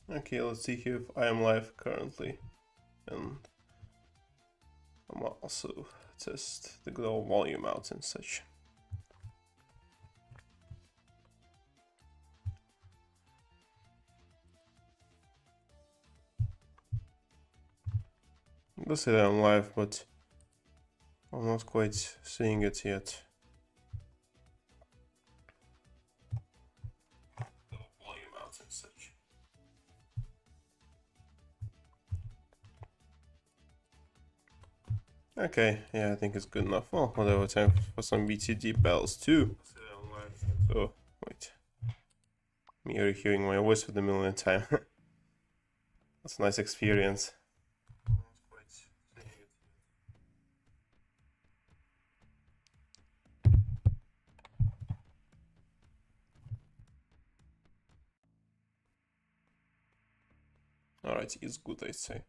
Okay, let's see here if I am live currently. And I'm also test the good old volume out and such. It does say that I'm live, but I'm not quite seeing it yet. Volume out and such. Okay, yeah, I think it's good enough. Well, whatever, time for some BTD bells too. So, wait. Me hearing my voice for the millionth time. That's a nice experience. Alright, it's good, I'd say.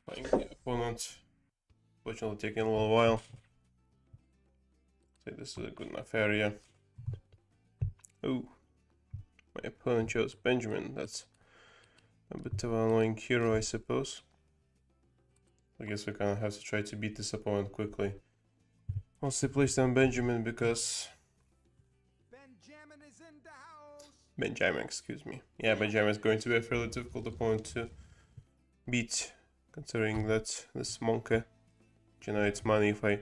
Playing the opponent. Fortunately, taking a little while. So this is a good enough area. Oh, my opponent chose Benjamin. That's a bit of an annoying hero, I suppose. I guess we kind of have to try to beat this opponent quickly. Mostly placed on Benjamin because Benjamin, excuse me. Yeah, Benjamin is going to be a fairly difficult opponent to beat, considering that this monkey generates money if I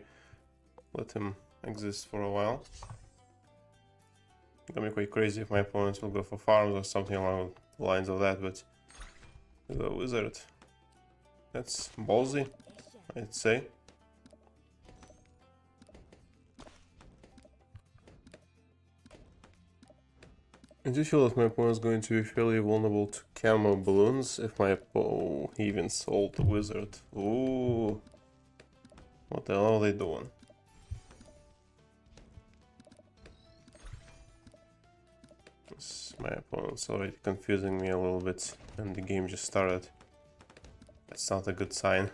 let him exist for a while. It's gonna be quite crazy if my opponents will go for farms or something along the lines of that, but the wizard. That's ballsy, I'd say. I do feel that my opponent is going to be fairly vulnerable to camo balloons if my opponent even sold the wizard. Ooh. What the hell are they doing? My opponent's already confusing me a little bit and the game just started. That's not a good sign.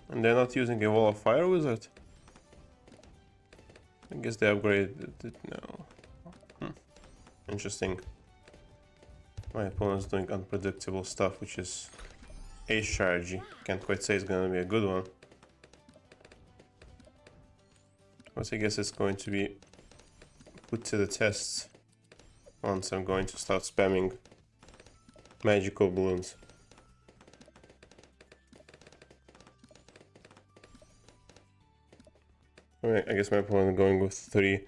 And they're not using a wall of fire wizard? I guess they upgraded it now. Interesting. My opponent's doing unpredictable stuff, which is a strategy. Can't quite say it's gonna be a good one. But I guess it's going to be put to the test once I'm going to start spamming magical balloons. Alright, I guess my opponent going with 3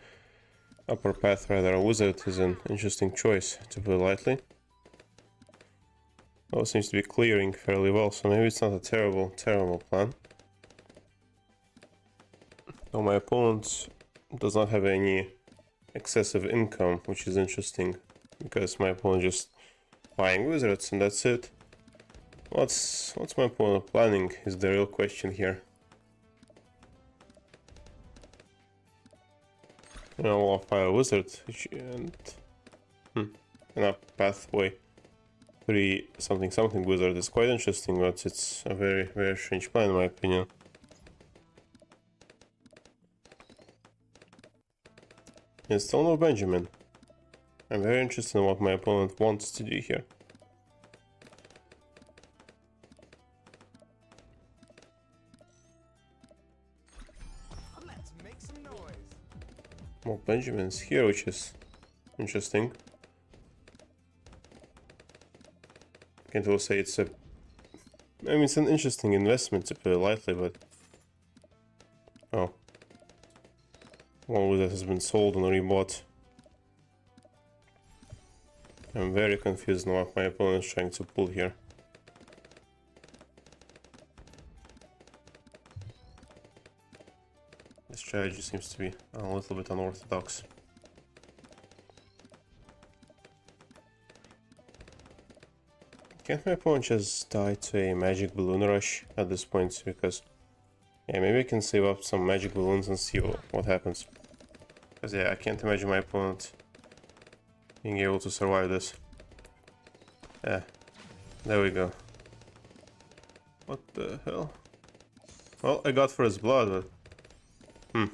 upper path rather a wizard is an interesting choice, to put it lightly. Well, it seems to be clearing fairly well, so maybe it's not a terrible plan. Though my opponent does not have any excessive income, which is interesting, because my opponent just buying wizards and that's it. What's my opponent planning is the real question here. You know, I'll fire a wizard and an up pathway 3 something wizard is quite interesting, but it's a very strange plan in my opinion. And still no Benjamin. I'm very interested in what my opponent wants to do here. Let's make some noise. Well, Benjamin's here, which is interesting. Can't really say it's a... I mean, it's an interesting investment, to put it lightly, but... Oh. One wizard has been sold and rebought. I'm very confused on what my opponent is trying to pull here. This strategy seems to be a little bit unorthodox. Can't my opponent just die to a magic balloon rush at this point? Because, yeah, maybe I can save up some magic balloons and see what happens. Because, yeah, I can't imagine my opponent being able to survive this. Yeah, there we go. What the hell? Well, I got first blood, but...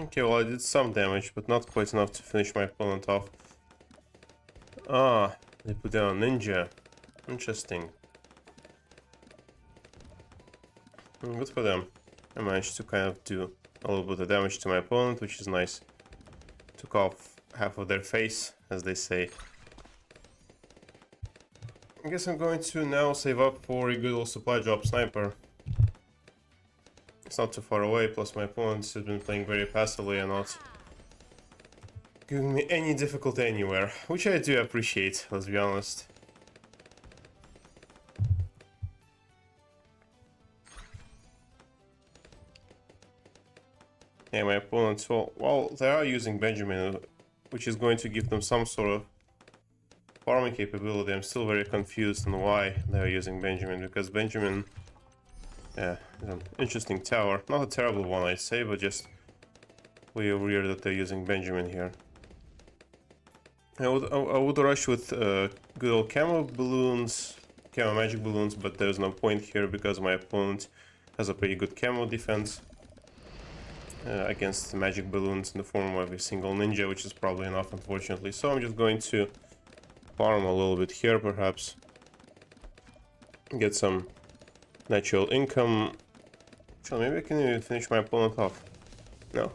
Okay, well I did some damage, but not quite enough to finish my opponent off. Ah, they put down a ninja. Interesting. Good for them. I managed to kind of do a little bit of damage to my opponent, which is nice. Took off half of their face, as they say. I guess I'm going to now save up for a good old supply drop sniper. It's not too far away, plus my opponent has been playing very passively and not giving me any difficulty anywhere, which I do appreciate, let's be honest. Yeah, my opponents, well, they are using Benjamin, which is going to give them some sort of farming capability. I'm still very confused on why they're using Benjamin, because Benjamin, yeah, is an interesting tower. Not a terrible one, I'd say, but just way weird that they're using Benjamin here. I would rush with good old camo balloons, camo magic balloons, but there's no point here because my opponent has a pretty good camo defense against magic balloons in the form of a single ninja, which is probably enough, unfortunately. So I'm just going to farm a little bit here, perhaps get some natural income. So maybe I can even finish my opponent off. No.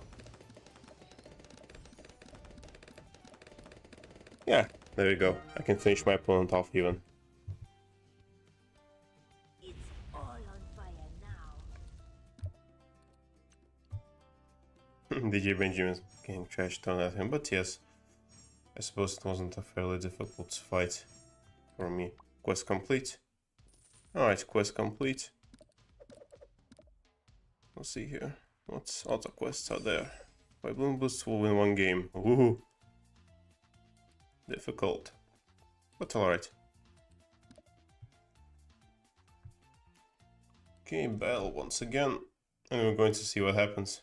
Yeah, there we go. I can finish my opponent off even. It's all on fire now. DJ Benjamin's getting trash thrown at him, but yes, I suppose it wasn't a fairly difficult fight for me. Quest complete. Alright, quest complete. Let's see here. What auto quests are there? My Bloon boost will win one game. Woohoo! Difficult, but alright. Okay, battle once again, and we're going to see what happens.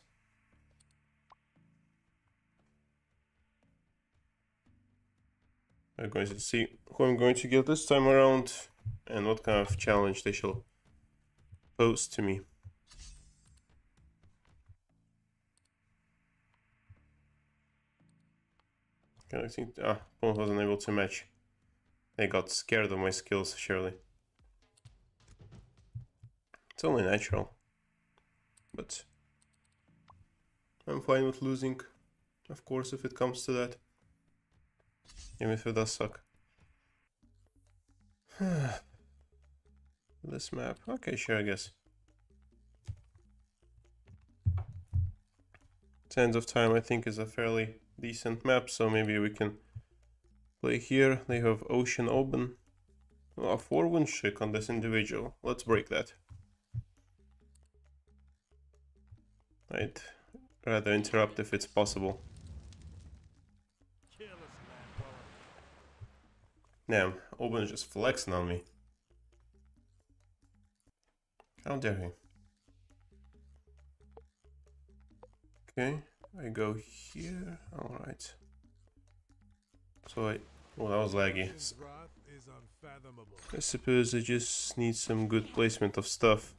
We're going to see who I'm going to get this time around, and what kind of challenge they shall pose to me. I think opponent wasn't able to match. They got scared of my skills, surely. It's only natural. But I'm fine with losing, of course, if it comes to that. Even if it does suck. This map. Okay, sure, I guess. Sands of Time, I think, is a fairly decent map, so maybe we can play here. They have Ocean Open. Oh, 4-1 streak on this individual. Let's break that. I'd rather interrupt if it's possible. Damn, Oben is just flexing on me. How dare he? Okay, I go here. Alright. So well, that was laggy. I suppose I just need some good placement of stuff.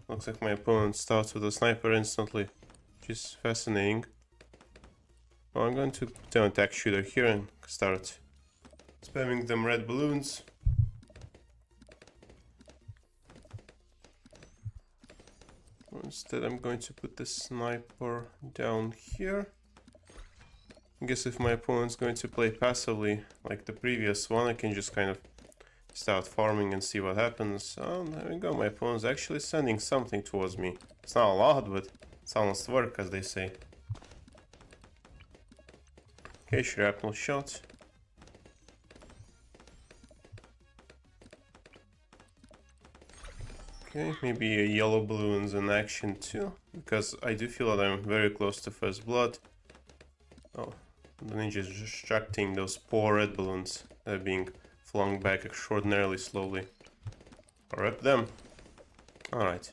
Looks like my opponent starts with a sniper instantly, which is fascinating. Well, I'm going to put an attack shooter here and start spamming them red balloons. Instead, I'm going to put the sniper down here. I guess if my opponent's going to play passively like the previous one, I can just kind of start farming and see what happens. Oh, there we go. My opponent's actually sending something towards me. It's not a lot, but it's honest work, as they say. Okay, shrapnel shot. Okay, maybe a yellow balloon's in action too, because I do feel that I'm very close to first blood. Oh, the ninja is distracting those poor red balloons that are being flung back extraordinarily slowly. Rep them. Alright.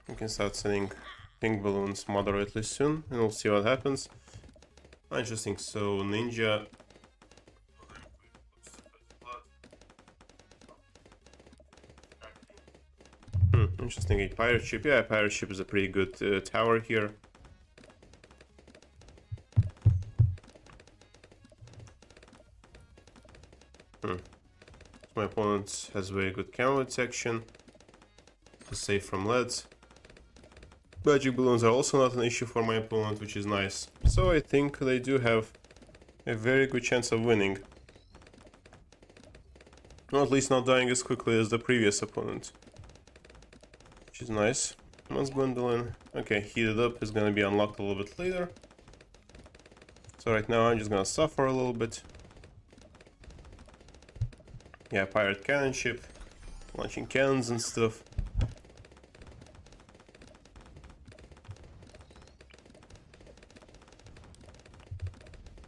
We can start sending pink balloons moderately soon, and we'll see what happens. Interesting, so ninja... Interesting, a pirate ship. Yeah, a pirate ship is a pretty good tower here. My opponent has very good camo detection. Is safe from leads. Magic balloons are also not an issue for my opponent, which is nice. So I think they do have a very good chance of winning. Or at least not dying as quickly as the previous opponent. Which is nice. Once Gwendolyn, okay, heated up, is gonna be unlocked a little bit later. So right now I'm just gonna suffer a little bit. Yeah, pirate cannon ship, launching cannons and stuff.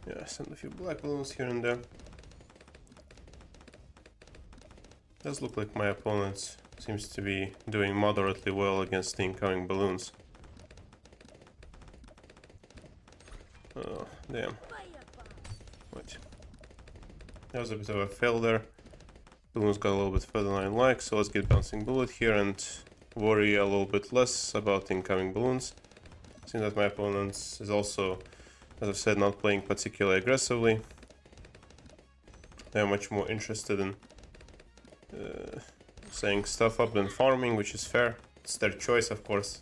Yeah, send a few black balloons here and there. Does look like my opponent seems to be doing moderately well against the incoming balloons. Oh, damn. What? That was a bit of a fail there. Balloons got a little bit further than I like, so let's get bouncing bullet here and worry a little bit less about incoming balloons. Seems that my opponent is also, as I've said, not playing particularly aggressively. They're much more interested in setting stuff up than farming, which is fair. It's their choice, of course.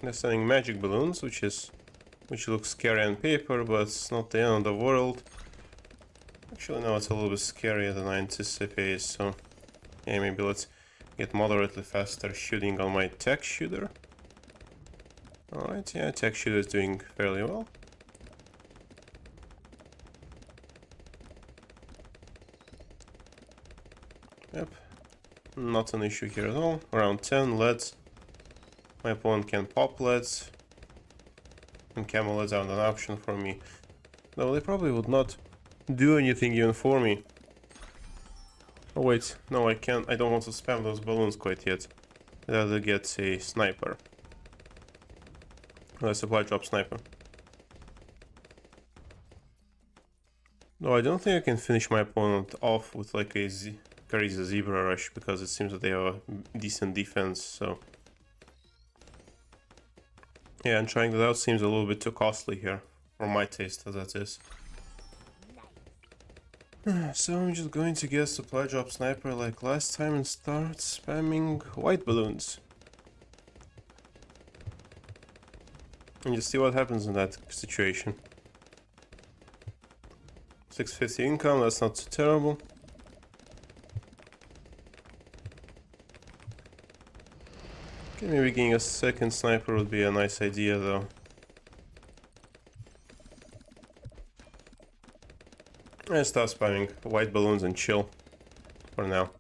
They're sending magic balloons, which looks scary on paper, but it's not the end of the world. Actually, no, it's a little bit scarier than I anticipated, so yeah, maybe let's get moderately faster shooting on my tech shooter. Alright, yeah, tech shooter is doing fairly well. Yep, not an issue here at all. Around 10 leads. My opponent can pop leads. And camo leads aren't an option for me. Though they probably would not do anything even for me. Oh wait, no, I can't. I don't want to spam those balloons quite yet. I'd rather get a sniper. A supply drop sniper. No, I don't think I can finish my opponent off with like a crazy zebra rush, because it seems that they have a decent defense, so... Yeah, and trying that out seems a little bit too costly here, for my taste, as that is. So I'm just going to get a supply drop sniper like last time and start spamming white balloons. And just see what happens in that situation. 650 income, that's not too terrible. Okay, maybe getting a second sniper would be a nice idea though. I start spamming white balloons and chill for now.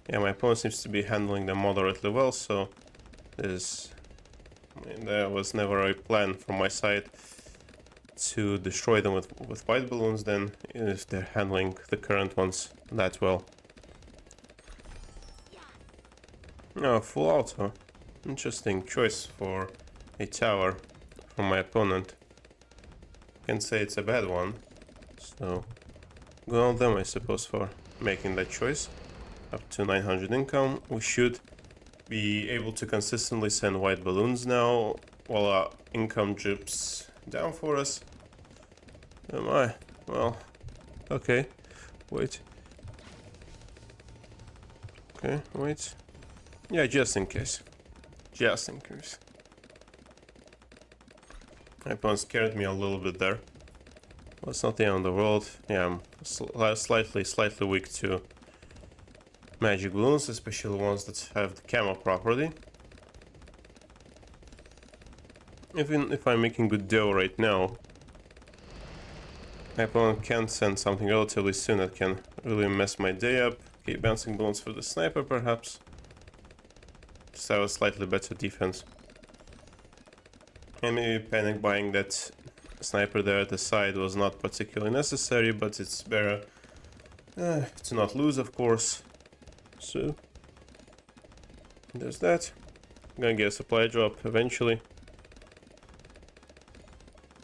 Yeah, my opponent seems to be handling them moderately well, so there was never a plan from my side to destroy them with white balloons then, if they're handling the current ones that well. Oh, full auto. Interesting choice for a tower from my opponent. Can't say it's a bad one. So, good on them, I suppose, for making that choice. Up to 900 income. We should be able to consistently send white balloons now, while our income drips down for us. Am I? Well, okay. Wait. Okay, wait. Yeah, just in case. Just in case. My opponent scared me a little bit there. Well, it's not the end of the world. Yeah, I'm slightly weak to magic balloons, especially the ones that have the camo property. Even if I'm making good dough right now, my opponent can send something relatively soon that can really mess my day up. Okay, bouncing balloons for the sniper perhaps. Just have a slightly better defense. And maybe panic buying that sniper there at the side was not particularly necessary, but it's better to not lose, of course. So there's that. I'm gonna get a supply drop eventually.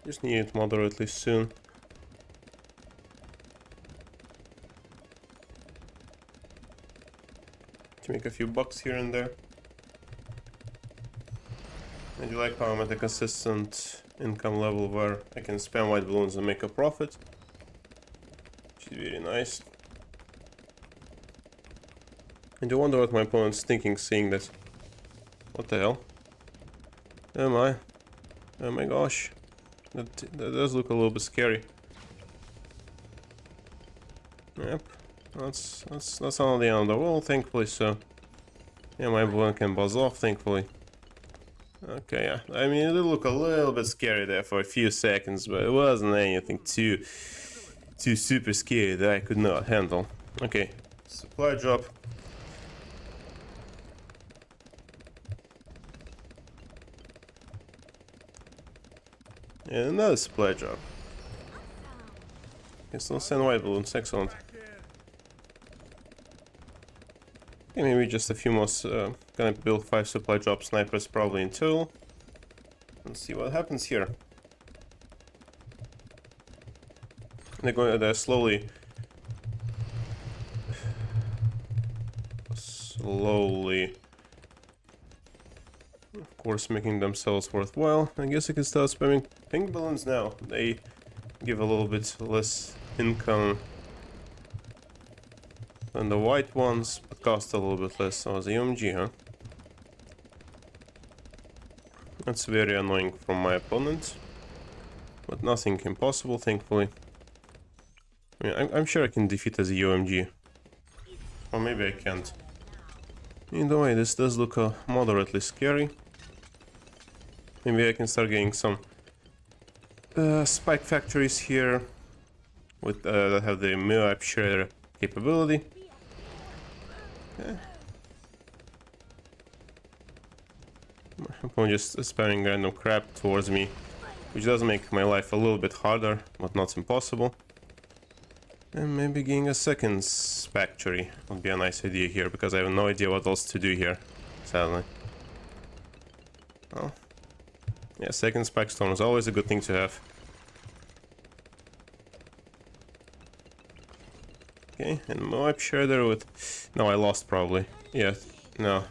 Just need it moderately soon. To make a few bucks here and there. I do like how I'm at a consistent income level where I can spam white balloons and make a profit. Which is really nice. I do wonder what my opponent's thinking, seeing that. What the hell? Am I? Oh my gosh. That does look a little bit scary. Yep. That's not the end of the world, thankfully, so... Yeah, my balloon can buzz off, thankfully. Okay, yeah. I mean, it did look a little bit scary there for a few seconds, but it wasn't anything too super scary that I could not handle. Okay, supply drop. And another supply drop. Can still send white balloons, excellent. Okay, maybe just a few more, gonna build 5 supply drop snipers probably in total. And see what happens here. They're slowly, of course, making themselves worthwhile. I guess I can start spamming pink balloons now. They give a little bit less income than the white ones, but cost a little bit less. Oh, the UMG, huh? That's very annoying from my opponent, but nothing impossible, thankfully. I mean, I'm sure I can defeat as a UMG, or maybe I can't. Either way, this does look moderately scary. Maybe I can start getting some spike factories here with that have the mirror shredder capability. Okay. I'm just spamming random crap towards me, which does make my life a little bit harder, but not impossible. And maybe getting a second factory would be a nice idea here, because I have no idea what else to do here, sadly. Oh. Yeah, second spike storm is always a good thing to have. Okay, and my shredder with... No, I lost probably. Yeah, no.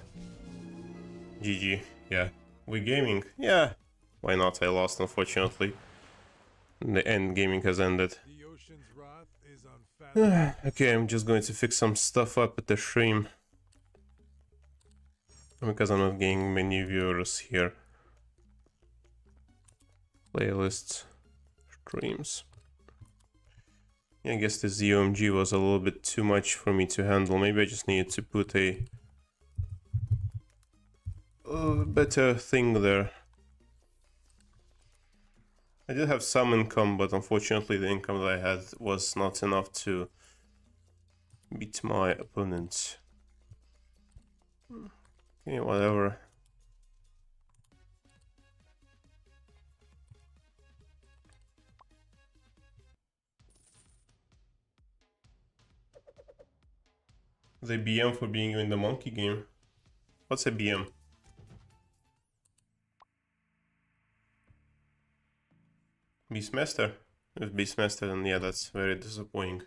GG, yeah. We gaming? Yeah. Why not? I lost, unfortunately. The end gaming has ended. The ocean's wrath is unfathomable. Okay, I'm just going to fix some stuff up at the stream. Because I'm not getting many viewers here. Playlists, streams. Yeah, I guess this UMG was a little bit too much for me to handle. Maybe I just needed to put a better thing there. I did have some income, but unfortunately the income that I had was not enough to beat my opponent. Okay, whatever. The BM for being in the monkey game. What's a BM? Beastmaster? If Beastmaster, then yeah, that's very disappointing.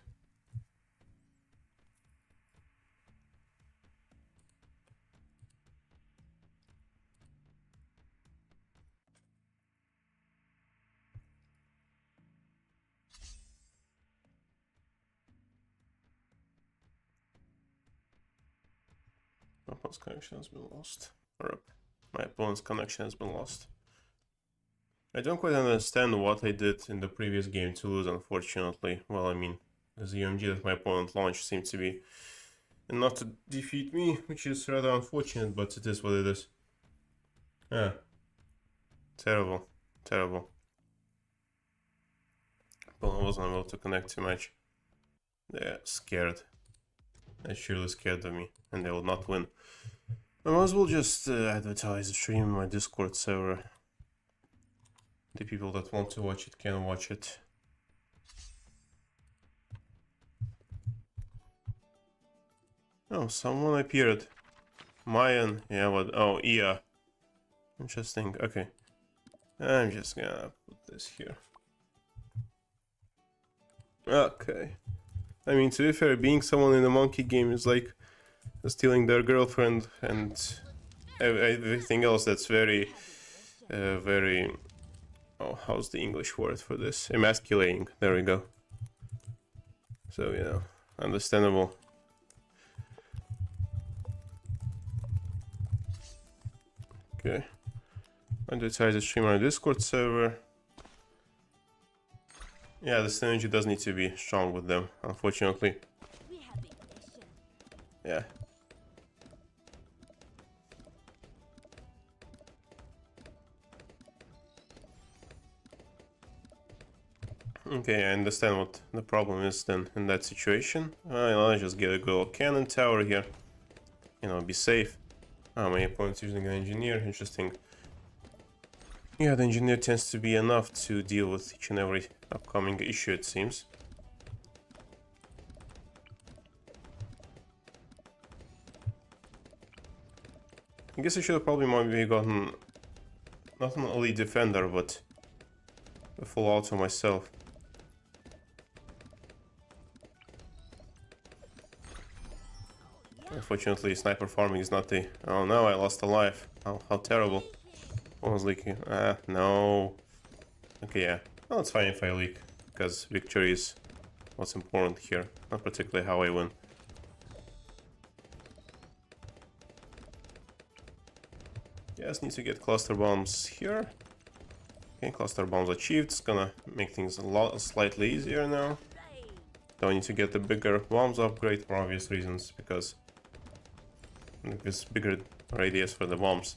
My opponent's connection has been lost. Or my opponent's connection has been lost. I don't quite understand what I did in the previous game to lose, unfortunately. Well, I mean, the UMG that my opponent launched seemed to be not to defeat me, which is rather unfortunate, but it is what it is. Yeah. Terrible. Terrible. Opponent wasn't able to connect too much. They're scared. They're surely scared of me, and they will not win. I might as well just advertise the stream in my Discord server. The people that want to watch it can watch it. Oh, someone appeared. Mayan, yeah, what? Oh, Ia. Interesting, okay. I'm just gonna put this here. Okay. I mean, to be fair, being someone in a monkey game is like stealing their girlfriend and everything else that's very, very... Oh, how's the English word for this? Emasculating. There we go. So, you know, understandable. Okay. Advertise the stream on our Discord server. Yeah, the synergy does need to be strong with them, unfortunately. We have a mission. Yeah. Okay, I understand what the problem is then in that situation. I'll just get a good old cannon tower here. You know, be safe. Ah, my opponent's using an engineer, interesting. Yeah, the engineer tends to be enough to deal with each and every upcoming issue, it seems. I guess I should have probably maybe gotten not an elite defender, but a full auto myself. Unfortunately, sniper farming is not the... Oh no, I lost a life. How terrible. I was leaking. No. Okay, yeah. Well, it's fine if I leak, because victory is what's important here, not particularly how I win. Just need to get cluster bombs here. Okay, cluster bombs achieved. It's gonna make things slightly easier now. Don't need to get the bigger bombs upgrade for obvious reasons, because this bigger radius for the bombs,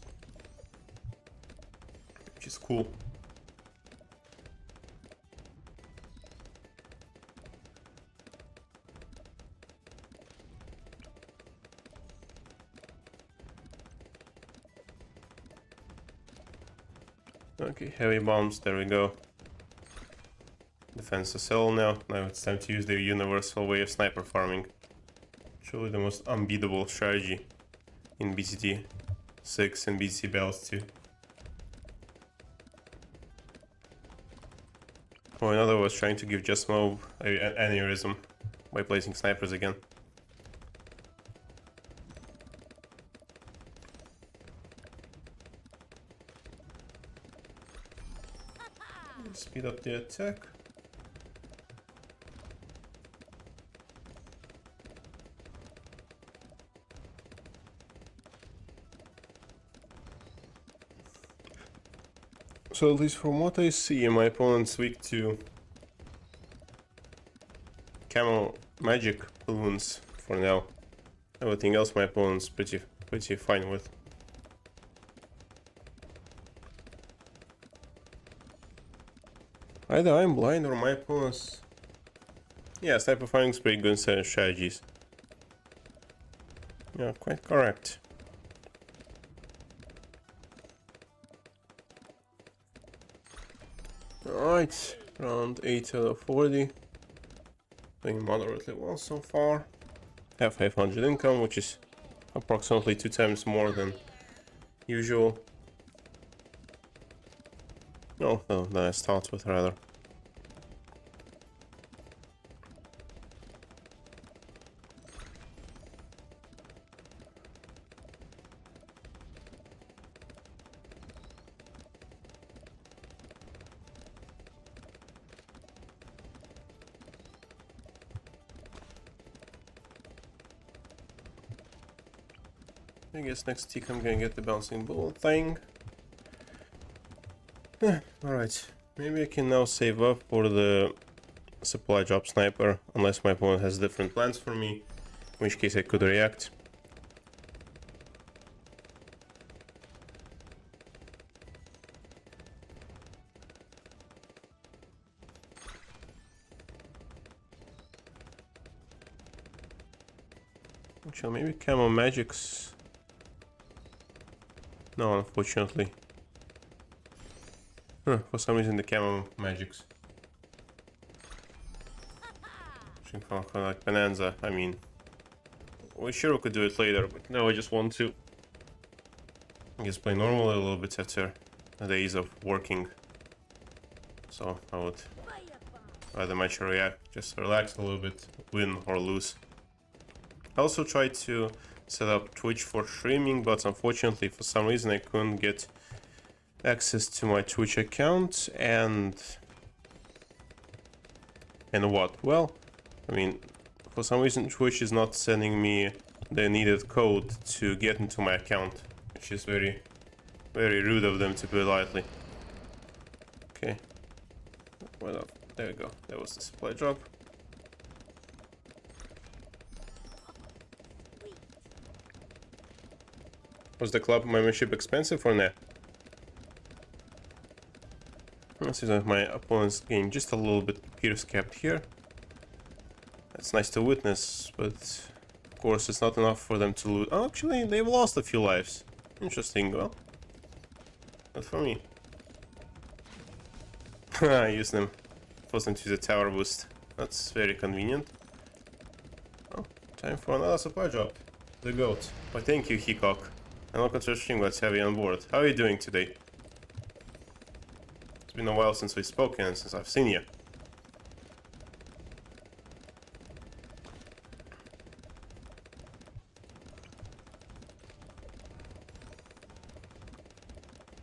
which is cool. Okay, heavy bombs, there we go. Defense SL now. Now it's time to use the universal way of sniper farming. Truly the most unbeatable strategy in BCT 6 and BCT Battles 2. Oh, another was trying to give Just Mob an aneurysm by placing snipers again. Speed up the attack. So at least from what I see, my opponent's weak to Camel Magic Bloons for now. Everything else my opponent's pretty fine with. Either I'm blind or my opponent's... Yeah, sniper fighting's pretty good set of strategies. Yeah, quite correct. Alright, round 8 out of 40. Doing moderately well so far. Have 500 income, which is approximately 2 times more than usual. No, than I start with, rather. I guess next tick I'm gonna get the bouncing ball thing. Alright, maybe I can now save up for the supply drop sniper, unless my opponent has different plans for me, in which case I could react. Actually, maybe Camo Magics. No, unfortunately. For some reason the Camo Magics. For like Bonanza, I mean. We sure could do it later, but no, I just want to. I guess play normally a little bit after days of working. So I would rather much react, just relax a little bit, win or lose. I also tried to set up Twitch for streaming, but unfortunately for some reason I couldn't get access to my Twitch account. And what? Well, I mean, for some reason Twitch is not sending me the needed code to get into my account, which is very, very rude of them, to put it lightly. Okay. Well, there we go. That was the supply drop. Was the club membership expensive or not? Let's see that my opponent's getting just a little bit pierce capped here. That's nice to witness, but of course it's not enough for them to lose. Oh, actually, they've lost a few lives. Interesting. Well, not for me. I used them. Forced them to use a tower boost. That's very convenient. Oh, time for another supply drop. The goat. Well, thank you, Hickok. And welcome to the stream. Let's have you on board. How are you doing today? It's been a while since we've spoken and since I've seen you.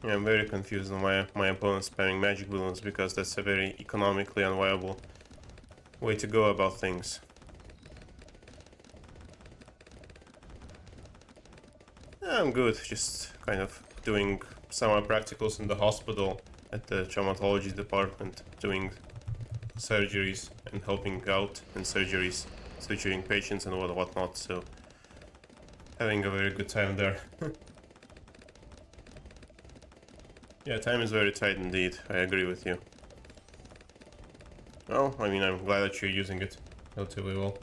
Yeah, I'm very confused on why my opponent's spamming magic balloons, because that's a very economically unviable way to go about things. I'm good, just kind of doing summer practicals in the hospital at the traumatology department, doing surgeries and helping out in surgeries, suturing patients and whatnot, so having a very good time there. Yeah, time is very tight indeed, I agree with you. Oh, I mean, I'm glad that you're using it relatively well.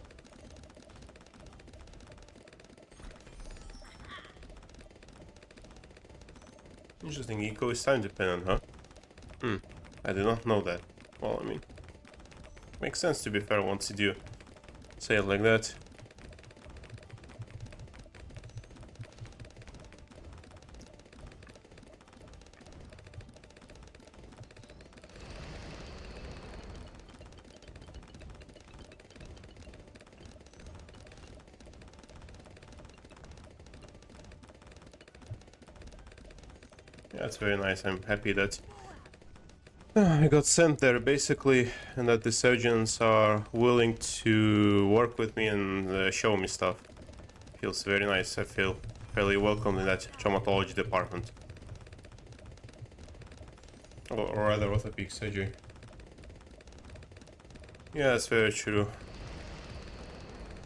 Interesting, eco is time dependent, huh? I did not know that. Well, I mean, makes sense to be fair once you do say it like that. Yeah, that's very nice. I'm happy that I got sent there, basically, and that the surgeons are willing to work with me and show me stuff. Feels very nice. I feel fairly welcome in that traumatology department. Or rather, orthopedic surgery. Yeah, that's very true.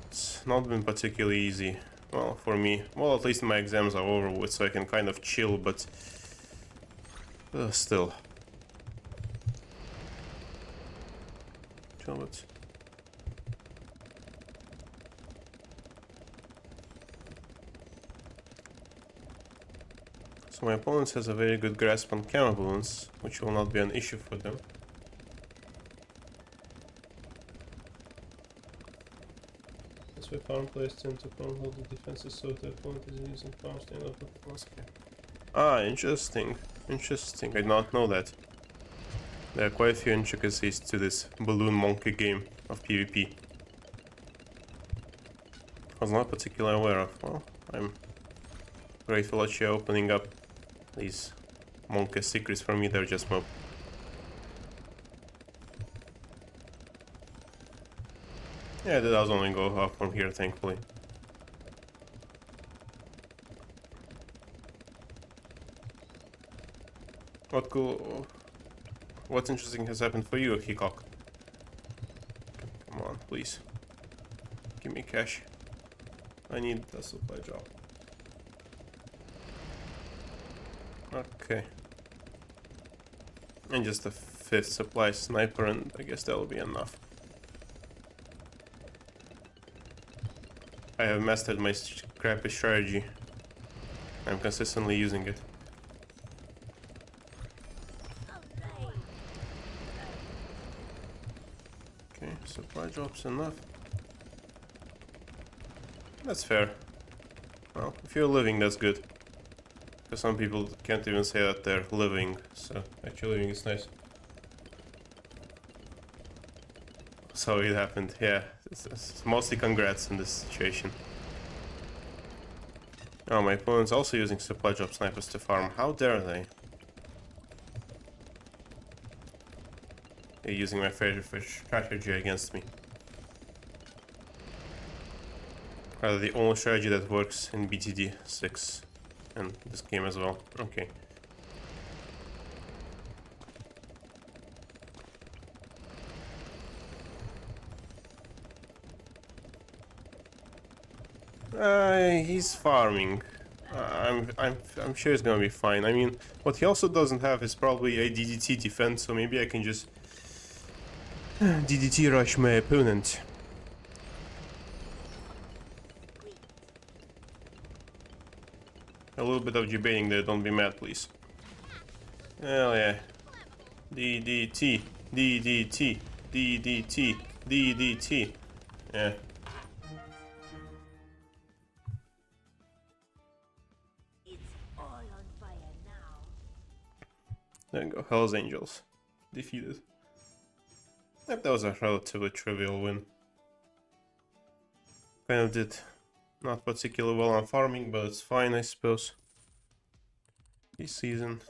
It's not been particularly easy. Well, for me. Well, at least my exams are over with, so I can kind of chill, but still. Chill, but... So my opponent has a very good grasp on camera balloons, which will not be an issue for them. That's why farm players tend to hold the defenses, so the opponent is using farm stand up with the. Ah, interesting. Interesting. I did not know that. There are quite a few intricacies to this balloon monkey game of PvP. I was not particularly aware of. Well, I'm grateful that you're opening up these monkey secrets for me. They're just mob. Yeah, that does only go up from here, thankfully. What cool... What's interesting has happened for you, Hickok? Come on, please. Give me cash. I need a supply drop. Okay. And just a 5th supply sniper, and I guess that'll be enough. I have mastered my crappy strategy. I'm consistently using it. Okay, supply drops enough. That's fair. Well, if you're living, that's good. Because some people can't even say that they're living, so actually living is nice. So it happened, yeah. It's mostly congrats in this situation. Oh, my opponent's also using supply drop snipers to farm. How dare they? They're using my favorite strategy against me. Rather, the only strategy that works in BTD 6 and this game as well. Okay. He's farming. I'm sure he's gonna be fine. I mean, what he also doesn't have is probably a DDT defense, so maybe I can just DDT rush my opponent. A little bit of debating there, don't be mad, please. Hell yeah. DDT, DDT, DDT, DDT. Yeah. It's all on fire now. There you go, Hell's Angels. Defeated. Yep, that was a relatively trivial win. Kind of did not particularly well on farming, but it's fine, I suppose. This season.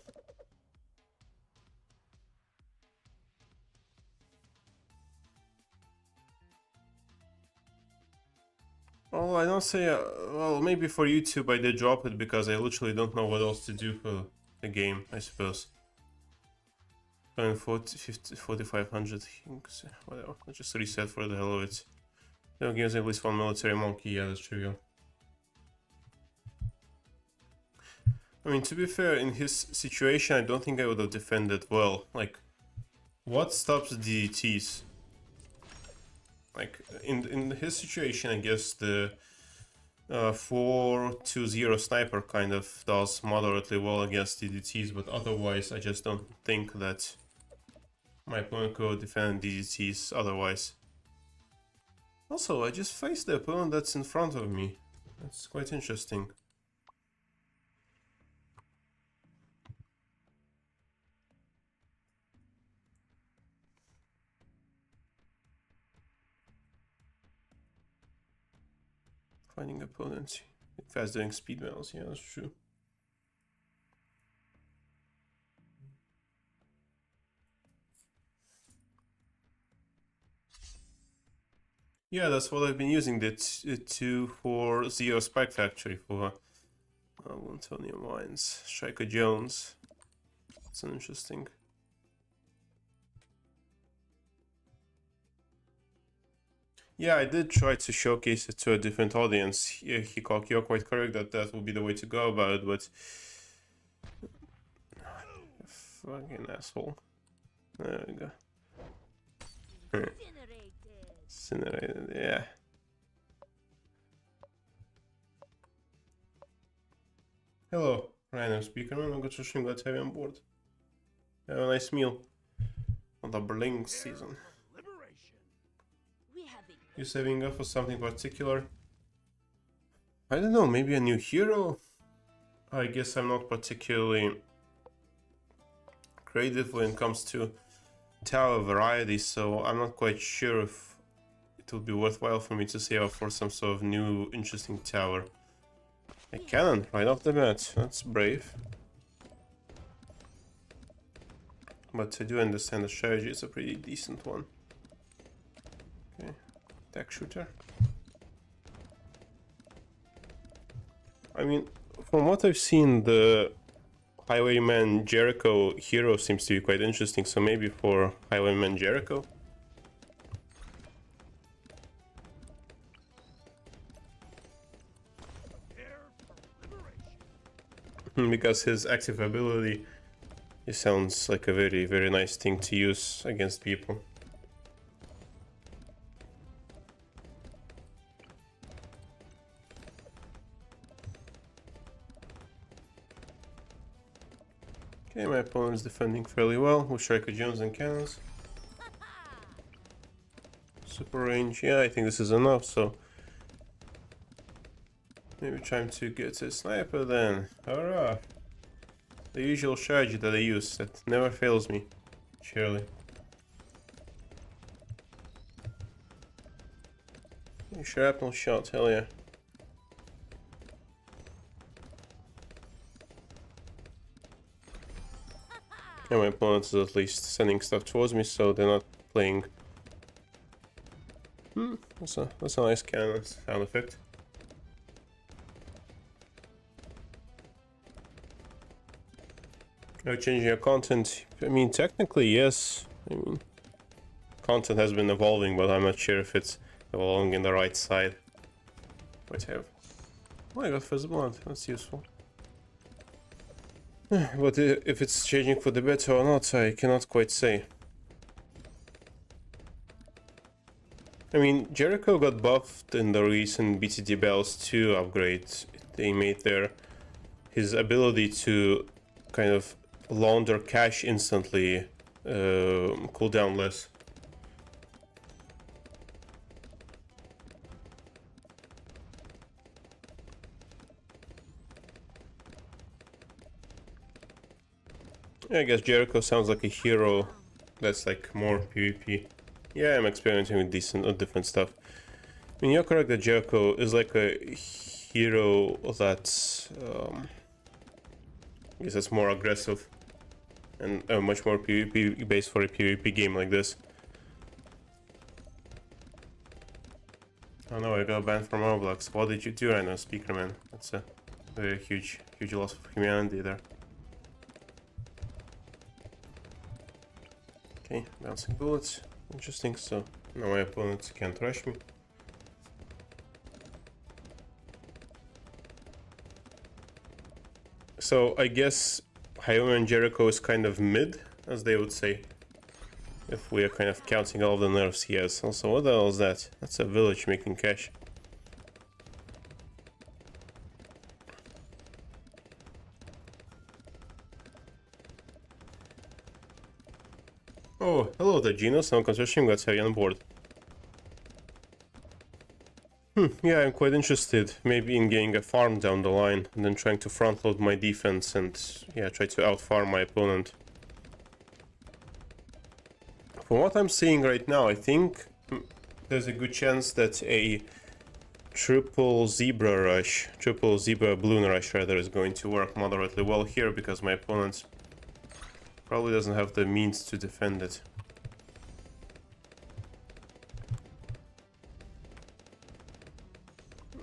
Well, I don't say, well, maybe for YouTube I did drop it because I literally don't know what else to do for the game, I suppose. 4,500 things, whatever, let's just reset for the hell of it. They'll give us at least one military monkey, yeah, that's trivial. I mean, to be fair, in his situation, I don't think I would have defended well. Like, what stops DDTs? Like, in his situation, I guess the 4-2-0 sniper kind of does moderately well against DDTs, but otherwise, I just don't think that my opponent could defend DDTs otherwise. Also, I just faced the opponent that's in front of me. That's quite interesting. Finding opponents. Fast doing speed battles, yeah, that's true. Yeah, that's what I've been using the 240 Spike Factory for. Antonio Mines, Striker Jones. That's an interesting. Yeah, I did try to showcase it to a different audience. Yeah, you're quite correct that that would be the way to go about it, but fucking asshole. There we go. Incinerated, yeah. Hello, random speakerman. I'm glad to have you on board. Have a nice meal on the Bloons season. You saving up for something particular? I don't know, maybe a new hero? I guess I'm not particularly creative when it comes to tower variety, so I'm not quite sure if it would be worthwhile for me to save up for some sort of new interesting tower. A cannon right off the bat, that's brave. But I do understand the strategy is a pretty decent one. Okay, attack shooter. I mean, from what I've seen, the Highwayman Jericho hero seems to be quite interesting, so maybe for Highwayman Jericho. Because his active ability, it sounds like a very, very nice thing to use against people. Okay, my opponent is defending fairly well with Striker Jones and cannons. Super range, yeah, I think this is enough, so maybe trying to get a sniper then. Hurrah! the usual strategy that I use that never fails me, surely. Shrapnel shot, hell yeah. And my opponent is at least sending stuff towards me, so they're not playing. That's a nice cannon sound effect. Are you changing your content? I mean, technically, yes. I mean, content has been evolving, but I'm not sure if it's evolving in the right side. Wait, I have. Oh, I got first blood. That's useful. But if it's changing for the better or not, I cannot quite say. I mean, Jericho got buffed in the recent BTD Bells 2 upgrade. They made his ability to kind of launder cash instantly cool down less. I guess Jericho sounds like a hero that's like more PvP. Yeah, I'm experimenting with different stuff. I mean, you're correct that Jericho is like a hero that's, I guess that's more aggressive and much more PvP based for a PvP game like this. Oh no, I got banned from Roblox. What did you do right now, Speaker Man? That's a very huge loss of humanity there. Okay, bouncing bullets. Interesting, so now my opponent can't rush me. So I guess Hayome and Jericho is kind of mid, as they would say. If we are kind of counting all the nerfs he has. Also, what the hell is that? That's a village making cash. Oh, hello there, Gino. Some construction got heavy on board. Yeah, I'm quite interested. Maybe in getting a farm down the line, and then trying to front load my defense and, yeah, try to outfarm my opponent. From what I'm seeing right now, I think there's a good chance that a triple zebra balloon rush rather, is going to work moderately well here, because my opponent probably doesn't have the means to defend it.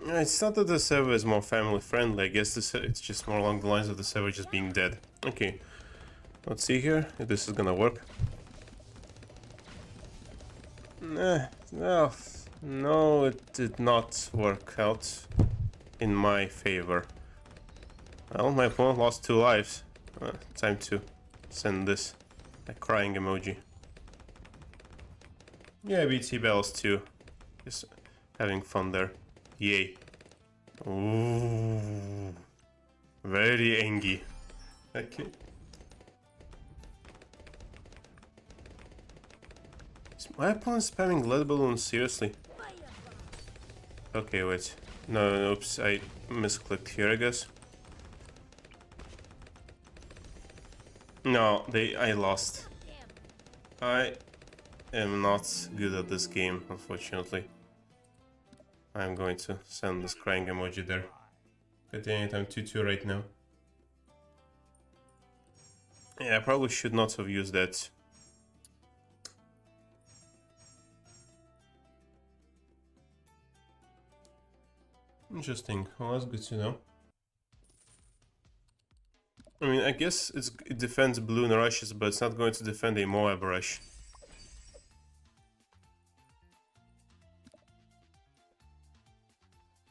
It's not that the server is more family friendly, I guess it's just more along the lines of the server just being dead. Okay, let's see here if this is gonna work. No, it did not work out in my favor. Well, my opponent lost 2 lives. Time to send this a crying emoji. Yeah, BT Bells too. Just having fun there. Yay. Ooh. Very angry. Okay. Is my opponent spamming lead balloons? Seriously? Okay, wait. No, oops, I misclicked here, I guess. No, I lost. I am not good at this game, unfortunately. I'm going to send this crying emoji there. Good dang it, I'm 2-2 right now. Yeah, I probably should not have used that. Interesting. Well, that's good to know. I mean, I guess it defends balloon rushes, but it's not going to defend a Moab rush.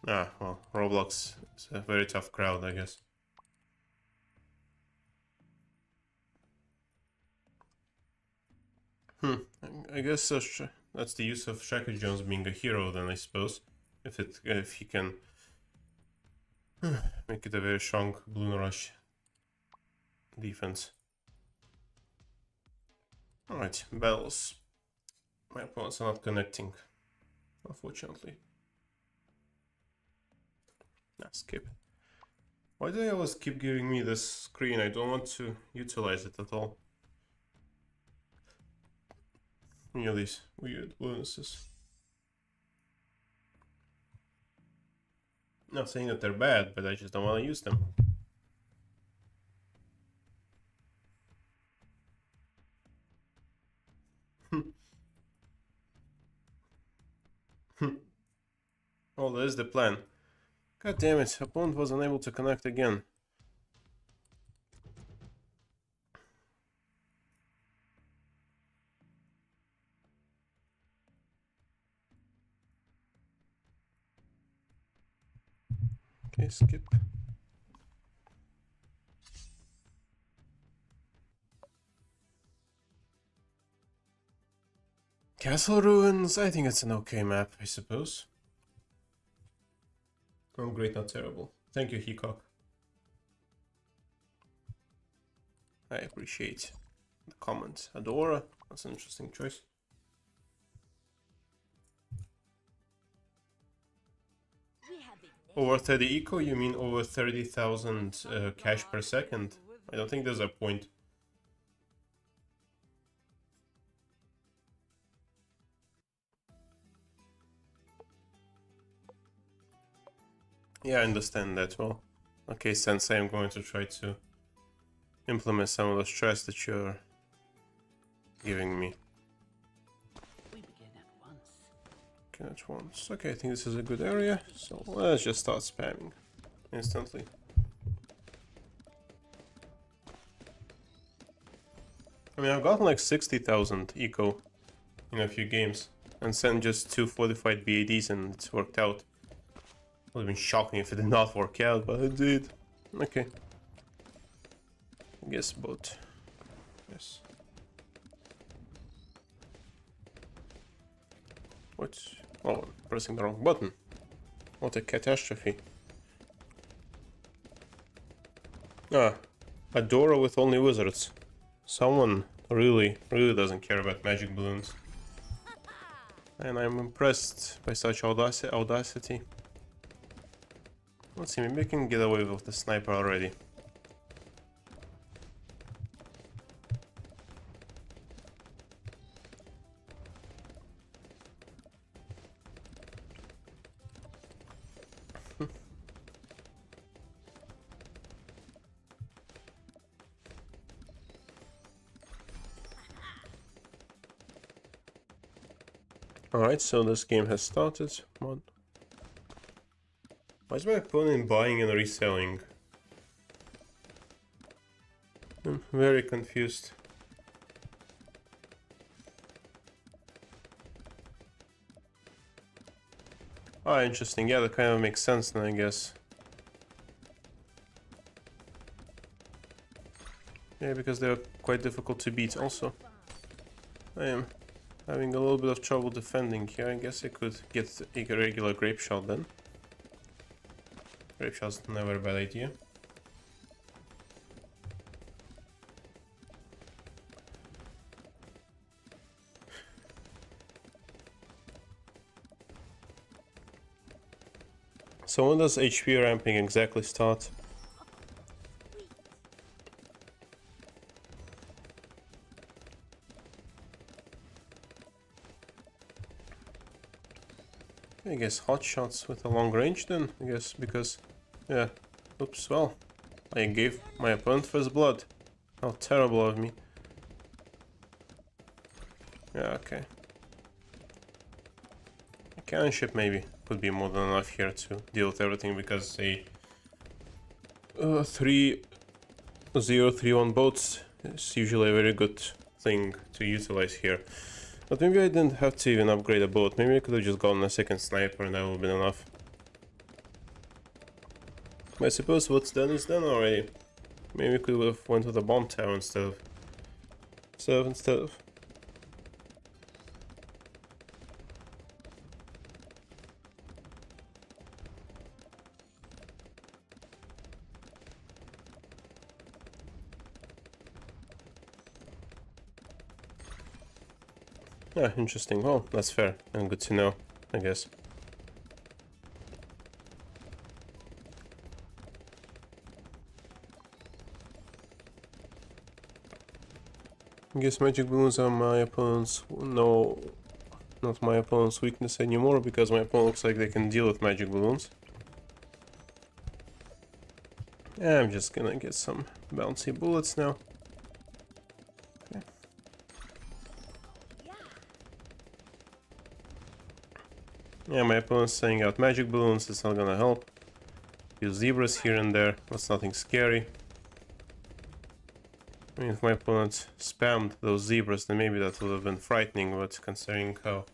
Ah, well, Roblox is a very tough crowd, I guess. I guess that's the use of Shaka Jones being a hero, then, I suppose. If he can make it a very strong balloon rush defense. Alright, bells. My opponents are not connecting, unfortunately. Skip. Why do they always keep giving me this screen? I don't want to utilize it at all. You know, these weird bonuses. Not saying that they're bad, but I just don't want to use them. Oh, that is the plan. God damn it, opponent was unable to connect again. Okay, skip. Castle Ruins, I think it's an okay map, I suppose. Oh, great, not terrible. Thank you, Heacock. I appreciate the comment. Adora, that's an interesting choice. We have been Over 30 eco, you mean over 30,000 cash per second? I don't think there's a point. Yeah, I understand that well. Okay, Sensei, I'm going to try to implement some of the stress that you're giving me. We begin at once. Okay, at once. Okay, I think this is a good area, so let's just start spamming instantly. I mean, I've gotten like 60,000 eco in a few games and sent just 2 fortified BADs and it's worked out. It would have been shocking if it did not work out, but it did. Okay. I guess both. Yes. What? Oh, pressing the wrong button. What a catastrophe. Ah, Adora with only wizards. Someone really doesn't care about magic balloons. And I'm impressed by such audacity. Let's see, maybe I can get away with the sniper already. Alright, so this game has started. Mod. Why is my opponent buying and reselling? I'm very confused. Ah, interesting. Yeah, that kind of makes sense then, I guess. Yeah, because they're quite difficult to beat also. I am having a little bit of trouble defending here. I guess I could get a regular grape shot then. Grape shot's never a bad idea. So when does HP ramping exactly start? I guess hot shots with a long range then, I guess, because, yeah, oops, well, I gave my opponent first blood. How terrible of me. Yeah, okay. A cannon ship maybe could be more than enough here to deal with everything, because a 3-0-3-1 boats is usually a very good thing to utilize here. But maybe I didn't have to even upgrade a boat. Maybe I could have just gotten a second sniper and that would have been enough. I suppose what's done is done already. Maybe we could have went with a bomb tower instead of... Yeah, interesting. Well, that's fair and good to know, I guess. I guess magic balloons are my opponent's... No, not my opponent's weakness anymore, because my opponent looks like they can deal with magic balloons. Yeah, I'm just gonna get some bouncy bullets now. Okay. Yeah, my opponent's sending out magic balloons, it's not gonna help. Use zebras here and there, that's nothing scary. I mean, if my opponent spammed those zebras, then maybe that would have been frightening, but considering how...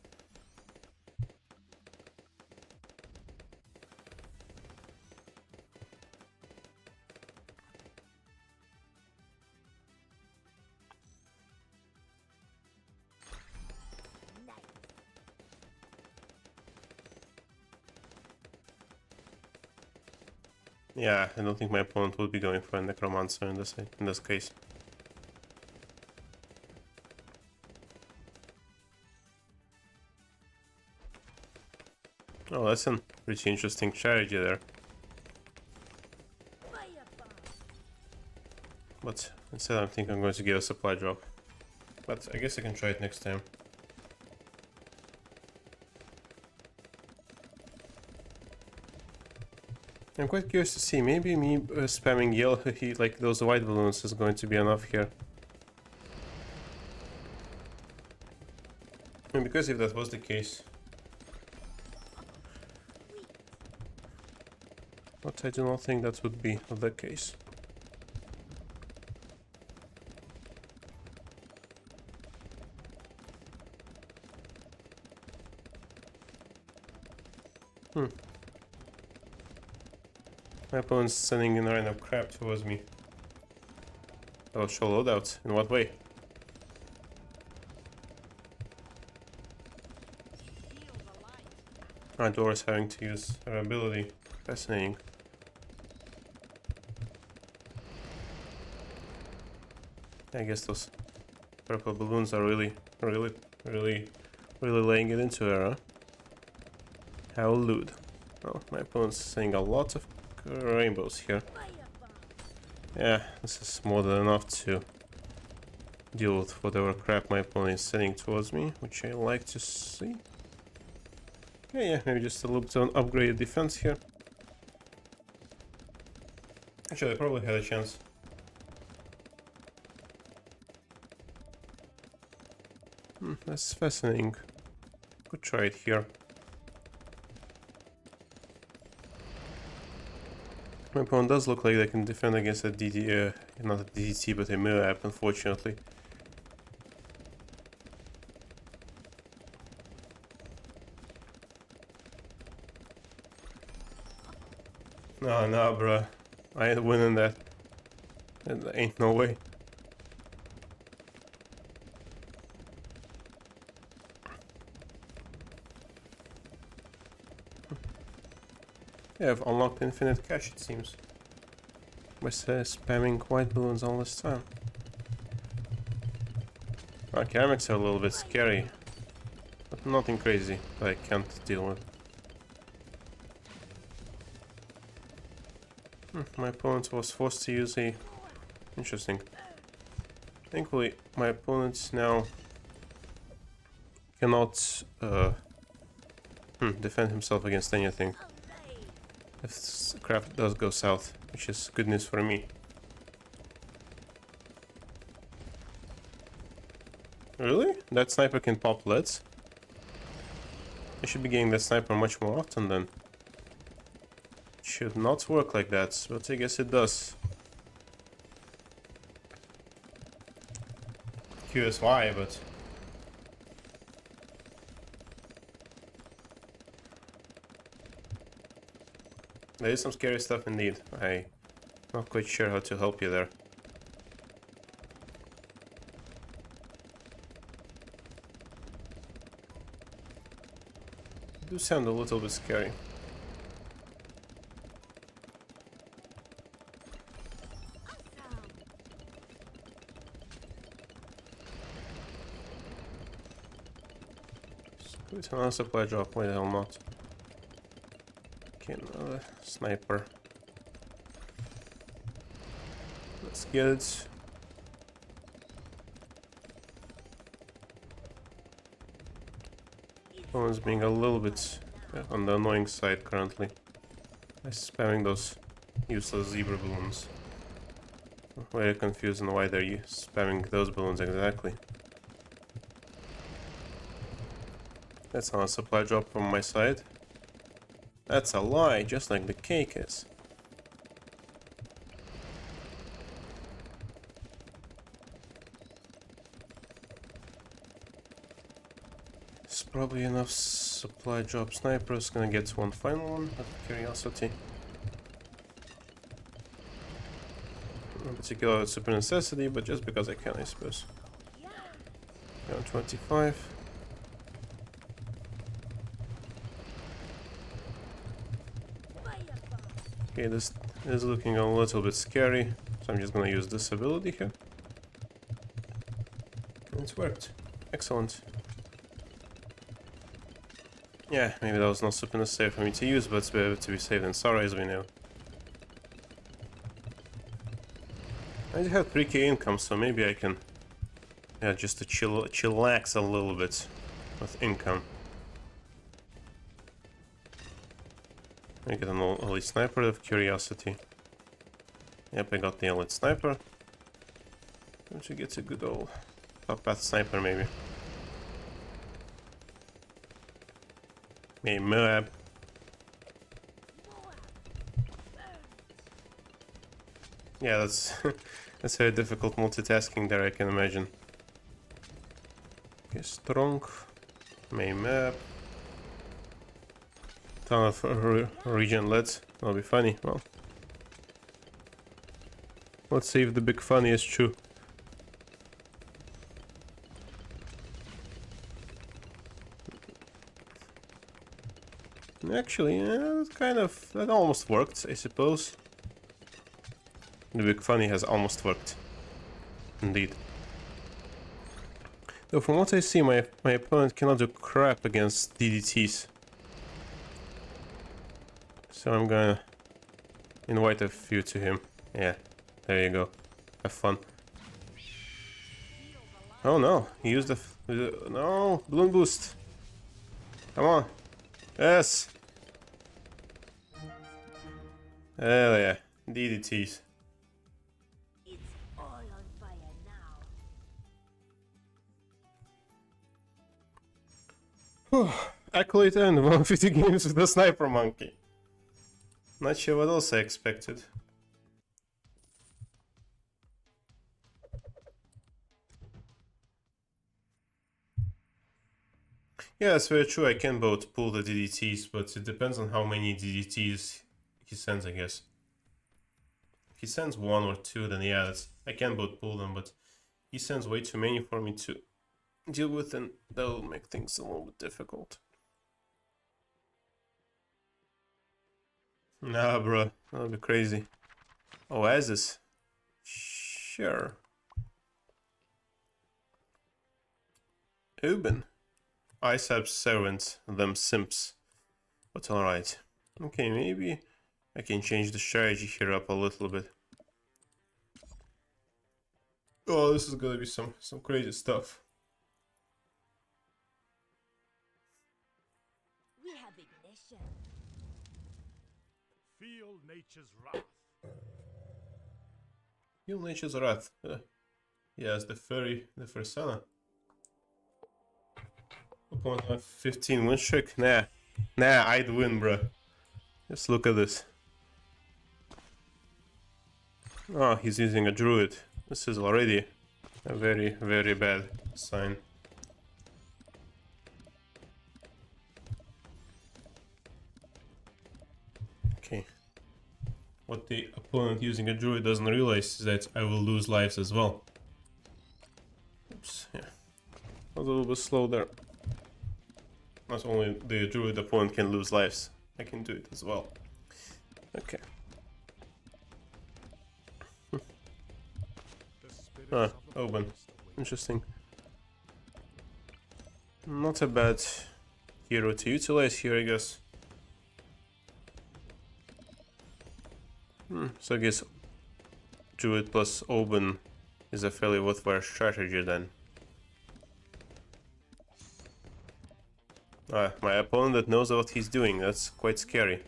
Yeah, I don't think my opponent would be going for a necromancer in this case. Oh, that's a pretty interesting strategy there. But instead I think I'm going to give a supply drop. But I guess I can try it next time. I'm quite curious to see, maybe me spamming yellow heat like those white balloons is going to be enough here. And because if that was the case... But I do not think that would be the case. My opponent's sending in a random crap towards me. Oh, show loadouts. In what way? Our Dora's having to use her ability. Fascinating. I guess those purple balloons are really laying it into her, huh? How lewd. Oh, my opponent's saying a lot of rainbows here. Yeah, this is more than enough to deal with whatever crap my opponent is sending towards me, which I like to see. Yeah, maybe just a little bit of an upgraded defense here. Actually, I probably had a chance. That's fascinating. Could try it here. My opponent does look like they can defend against a DD, not a DDT, but a mirror app, unfortunately. No, bruh. I ain't winning that. There ain't no way. Yeah, I've unlocked infinite cash, it seems. By spamming white balloons all this time. Our ceramics are a little bit scary, but nothing crazy that I can't deal with. My opponent was forced to use a... Interesting. Thankfully, my opponent now cannot defend himself against anything. If craft does go south, which is good news for me. Really? That sniper can pop leads? I should be getting that sniper much more often then. It should not work like that, but I guess it does. Curious why, but... There is some scary stuff indeed. I'm not quite sure how to help you there. You do sound a little bit scary. It's another supply drop, why the hell not? Okay, another sniper. Let's get it. Opponent's being a little bit on the annoying side currently. By spamming those useless zebra balloons. Very confused on why they're spamming those balloons exactly. That's not a supply drop from my side. That's a lie, just like the cake is. It's probably enough supply drop. Sniper's gonna get one final one out of curiosity. In particular, it's super necessity, but just because I can, I suppose. Down 25. Okay, this is looking a little bit scary, so I'm just gonna use this ability here. And it's worked. Excellent. Yeah, maybe that was not super necessary for me to use, but it's better to be safe than sorry, as we know. I do have 3k income, so maybe I can, yeah, just to chillax a little bit with income. I get an elite sniper of curiosity. Yep, I got the elite sniper. Which gets a good old top path sniper, maybe. Maybe Moab. Yeah, that's that's very difficult multitasking there, I can imagine. Okay, strong. Maybe Moab. Ton of regen leads. That'll be funny. Well, let's see if the big funny is true. Actually, that almost worked, I suppose. The big funny has almost worked. Indeed. Though from what I see, my opponent cannot do crap against DDTs. So I'm gonna invite a few to him. Yeah, there you go. Have fun. Oh no, he used no, balloon boost. Come on. Yes. Hell yeah, DDTs. It's all on fire now. Accolade and 150 games with the sniper monkey. Not sure what else I expected. Yeah, that's very true. I can both pull the DDTs, but it depends on how many DDTs he sends, I guess. If he sends one or two, then yeah, I can both pull them, but he sends way too many for me to deal with, and that will make things a little bit difficult. Nah, bro, that'll be crazy. Oasis? Sure. Uben. Ice have servants, them simps. But alright. Okay, maybe I can change the strategy here up a little bit. Oh, this is gonna be some crazy stuff. We have ignition. Feel nature's wrath. Feel nature's wrath. Yes, the Fursana. Upon a 15 win streak? Nah, I'd win, bro. Just look at this. Oh, he's using a druid. This is already a very, very bad sign. Okay. What the opponent using a druid doesn't realize is that I will lose lives as well. Oops, yeah. I was a little bit slow there. Not only the druid opponent can lose lives, I can do it as well. Okay. Ah, Oben. Interesting. Not a bad hero to utilize here, I guess. So I guess druid plus Oben is a fairly worthwhile strategy then. My opponent that knows what he's doing. That's quite scary.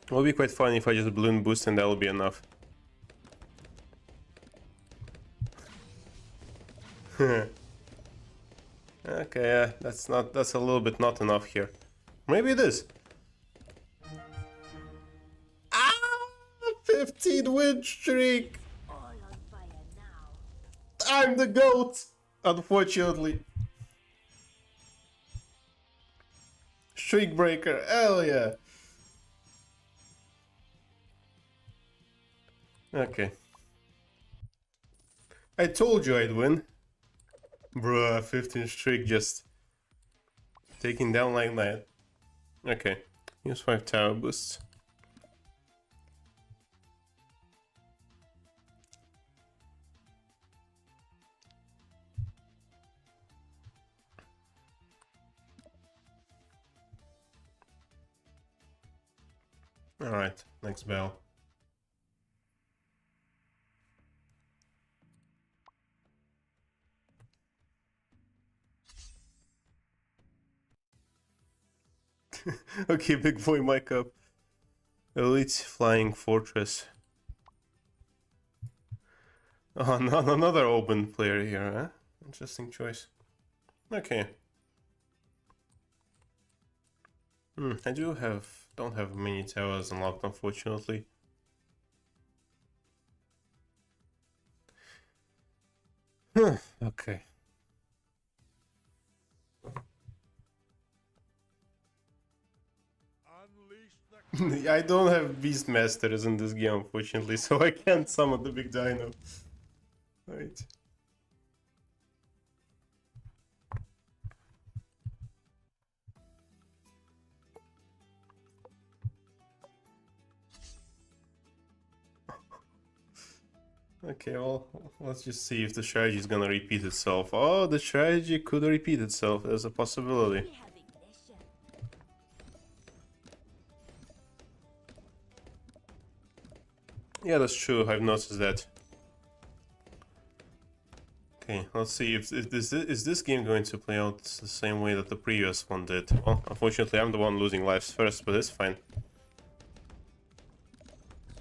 It will be quite funny if I just balloon boost and that'll be enough. Okay, yeah, that's a little bit not enough here. Maybe it is. Ah, 15 win streak. All on fire now. I'm the GOAT, unfortunately. Streak breaker, hell yeah. Okay. I told you I'd win. Bruh, 15 streak just taking down like that. Okay, use 5 tower boosts. Alright, next bell. Okay, big boy mic up. Elite Flying Fortress. Oh, not another open player here, huh? Interesting choice. Okay. I don't have many towers unlocked, unfortunately. Okay. Unleash the I don't have Beastmasters in this game, unfortunately, so I can't summon the big dino. Right. Okay, well, let's just see if the strategy is gonna repeat itself. Oh, the strategy could repeat itself. There's a possibility. We have ignition. Yeah, that's true. I've noticed that. Okay, let's see if this game going to play out the same way that the previous one did. Well, unfortunately, I'm the one losing lives first, but it's fine.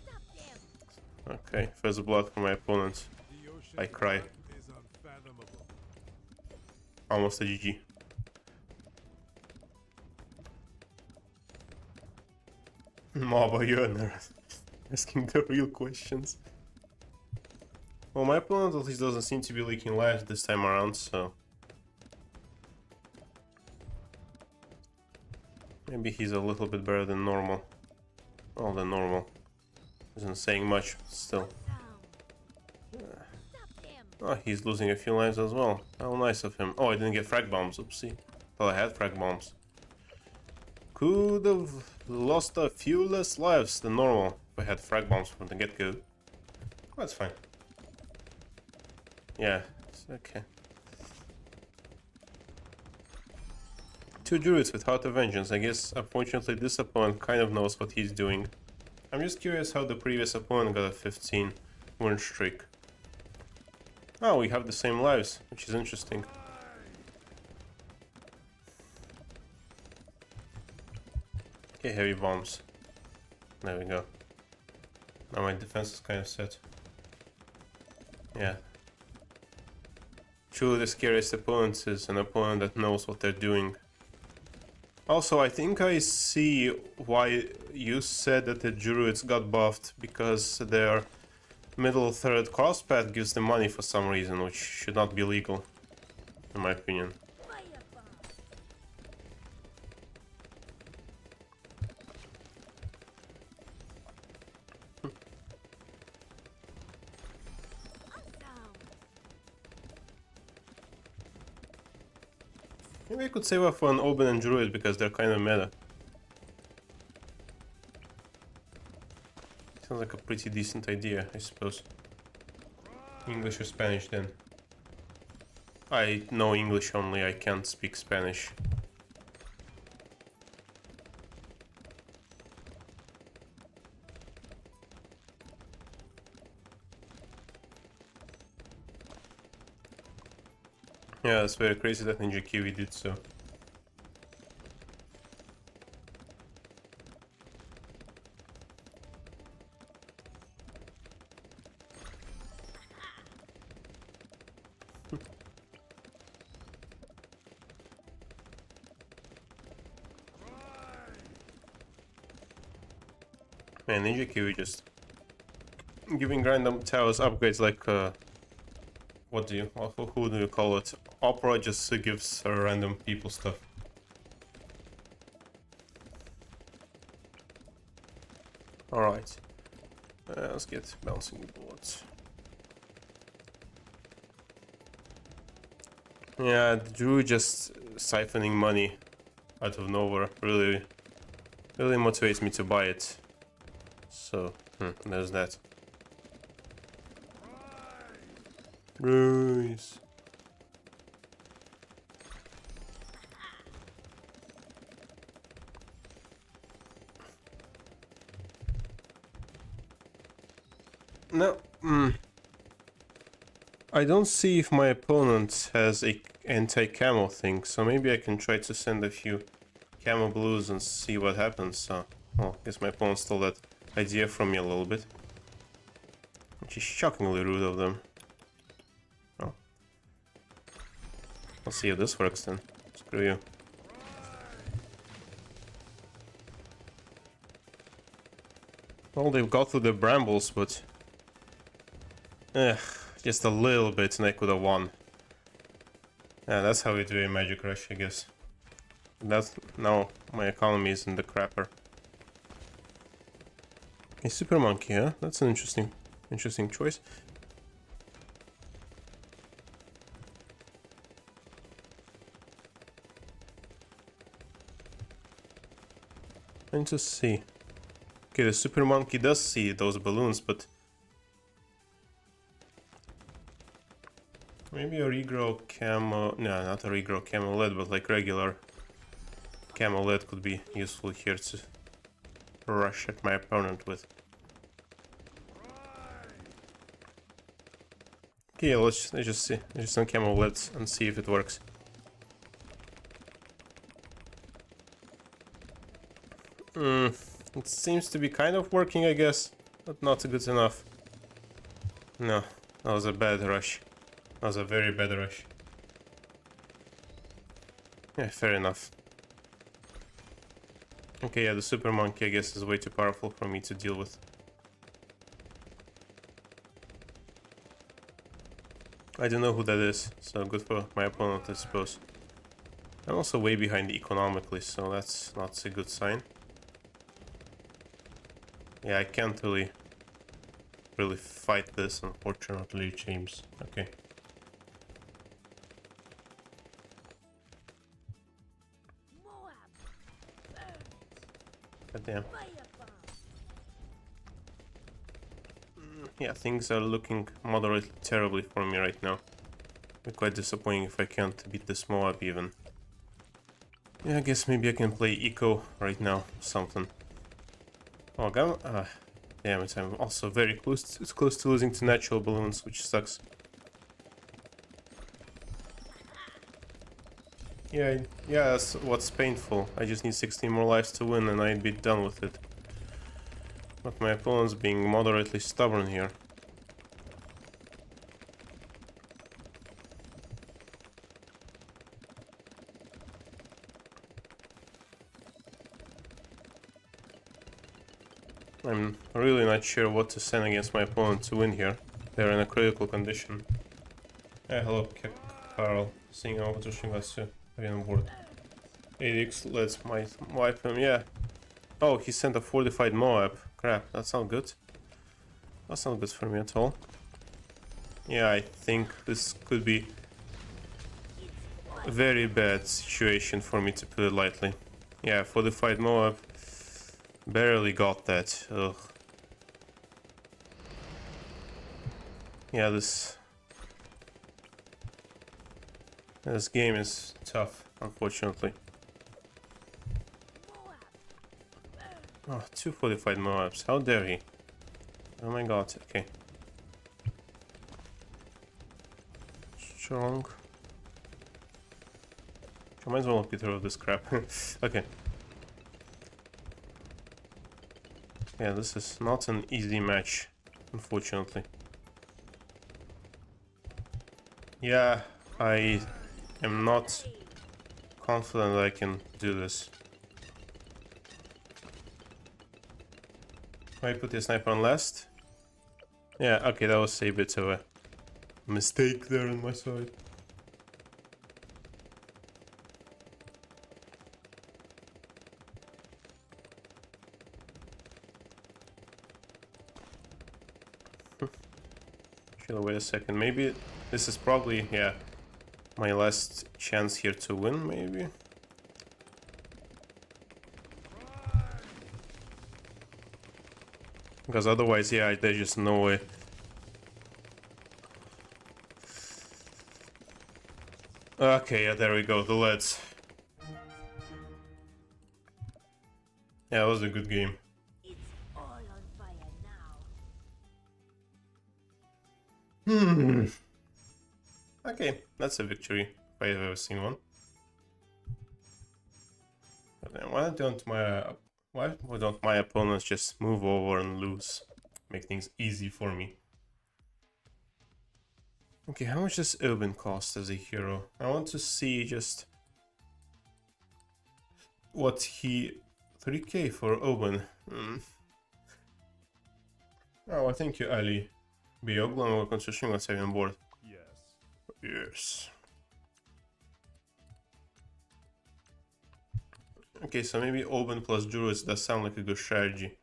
Stop them. Okay, first blood for my opponent. The ocean's I cry. wrath is unfathomable. Almost a GG. Maba, you're asking the real questions. Well, my opponent at least doesn't seem to be leaking lives this time around, so... maybe he's a little bit better than normal. Well, than normal. Isn't saying much, still. Sound. Stop them. Oh, he's losing a few lives as well. How nice of him. Oh, I didn't get frag bombs, oopsie. Thought I had frag bombs. Could have lost a few less lives than normal if I had frag bombs from the get-go. That's fine. Yeah, it's okay. 2 druids with Heart of Vengeance. I guess, unfortunately, this opponent kind of knows what he's doing. I'm just curious how the previous opponent got a 15 win streak. Oh, we have the same lives, which is interesting. Okay, heavy bombs. There we go. Now my defense is kind of set. Yeah. Truly the scariest opponent is an opponent that knows what they're doing. Also, I think I see why you said that the druids got buffed, because their middle third cross path gives them money for some reason, which should not be legal, in my opinion. Firebomb. Awesome. Maybe I could save up for an Oben and Druid because they're kind of meta. Sounds like a pretty decent idea, I suppose. English or Spanish then? I know English only, I can't speak Spanish. Yeah, it's very crazy that Ninja Kiwi did so. Man, Ninja Kiwi just giving random towers upgrades like what do you, who do you call it? Opera just gives random people stuff. Alright. Let's get bouncing bullets. Yeah, Drew just siphoning money out of nowhere really motivates me to buy it. So, there's that. Nice. No, I don't see if my opponent has a anti-camo thing, so maybe I can try to send a few camo blues and see what happens. Well, I guess my opponent stole that idea from me a little bit, which is shockingly rude of them. Oh. I'll see if this works then. Screw you. Well, they've got through the brambles, but just a little bit and I could have won. Yeah, that's how we do a Magic Rush, I guess. That's now my economy is in the crapper. A Super Monkey, huh? That's an interesting choice. I need to see. Okay, the Super Monkey does see those balloons, but maybe a regrow camo. No, not a regrow camo lead, but like regular camo lead could be useful here to rush at my opponent with. Okay, let's just see. Just some camo leads and see if it works. It seems to be kind of working, I guess, but not good enough. No, that was a bad rush. That was a very bad rush. Yeah, fair enough. Okay, yeah, the Super Monkey, I guess, is way too powerful for me to deal with. I don't know who that is, so good for my opponent, I suppose. I'm also way behind economically, so that's not a good sign. Yeah, I can't really fight this, unfortunately, James. Okay. God damn. Yeah, things are looking moderately terribly for me right now. Be quite disappointing if I can't beat this Moab even. Yeah, I guess maybe I can play Eco right now, something. Oh, damn it, I'm also very close to losing to natural balloons, which sucks. Yeah, that's what's painful. I just need 16 more lives to win and I'd be done with it. But my opponent's being moderately stubborn here. I'm really not sure what to send against my opponent to win here. They're in a critical condition. Hello, Carl. Seeing over to Shingatsu. Again on board. 8x, let's wipe him, yeah. Oh, he sent a fortified Moab. Crap, that's not good. That's not good for me at all. Yeah, I think this could be a very bad situation for me, to put it lightly. Yeah, fortified Moab. Barely got that. Ugh. Yeah, this game is tough, unfortunately. Oh, 2 fortified Moabs. How dare he? Oh my god, okay. Strong. I might as well get rid of this crap. Okay. Yeah, this is not an easy match, unfortunately. Yeah, I am not confident I can do this. I put the sniper on last. Yeah, okay, that was a bit of a mistake there on my side. Chill, wait a second. Maybe this is probably, yeah, my last chance here to win, maybe? Because otherwise, yeah, there's just no way. Okay, yeah, there we go, the leads. Yeah, it was a good game. It's all on fire now. Okay, that's a victory, if I've ever seen one. But then why don't my opponents just move over and lose? Make things easy for me. Okay, how much does Urban cost as a hero? I want to see just what he... 3k for Urban. Oh, thank you, Ali. Bioglan construction was on board. Yes. Yes. Okay, so maybe Oben plus Druids does sound like a good strategy.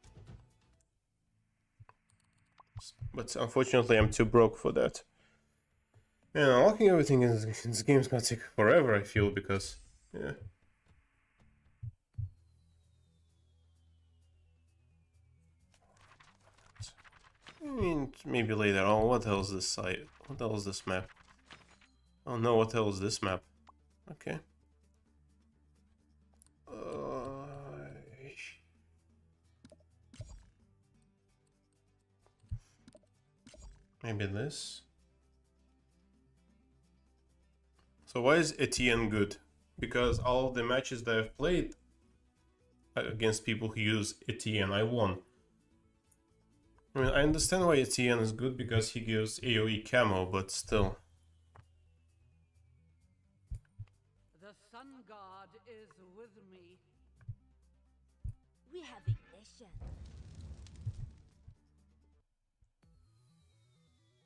But unfortunately, I'm too broke for that. And unlocking everything in this game is gonna take forever, I feel, because... yeah. I mean, maybe later on. What the hell is this site? What the hell is this map? Oh no, what the hell is this map? Okay. Maybe this? So why is Etienne good? Because all the matches that I've played against people who use Etienne, I won. I mean, I understand why Etienne is good because he gives AoE camo, but still. The sun god is with me. We have ignition.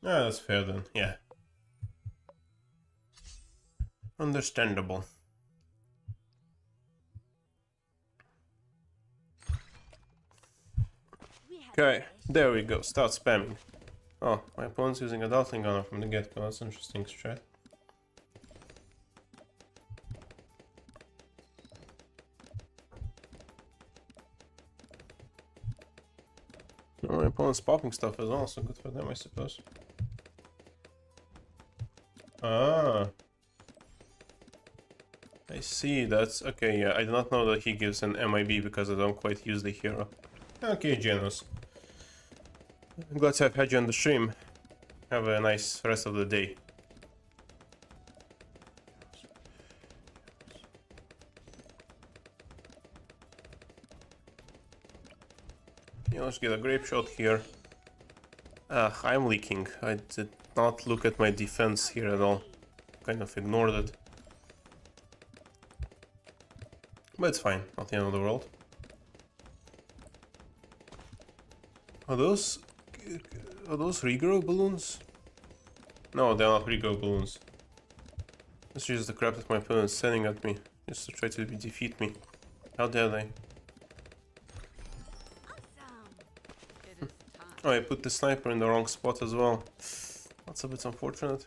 Yeah, that's fair then, yeah. Understandable. We have Okay, ignition. there we go, start spamming. Oh, my opponent's using a Dartling Gunner from the get-go, that's interesting strat. Oh, my opponent's popping stuff as well, so good for them, I suppose. Ah. I see, that's... okay, yeah, I did not know that he gives an MIB because I don't quite use the hero. Okay, Genos. I'm glad to have had you on the stream. Have a nice rest of the day. Yeah, let's get a grape shot here. I'm leaking. I did not look at my defense here at all. Kind of ignored it. But it's fine, not the end of the world. Are those regrow balloons? No, they're not regrow balloons. This is just the crap that my opponent's sending at me, just to try to defeat me. How dare they? Awesome. It is time. Oh, I put the sniper in the wrong spot as well. That's a bit unfortunate.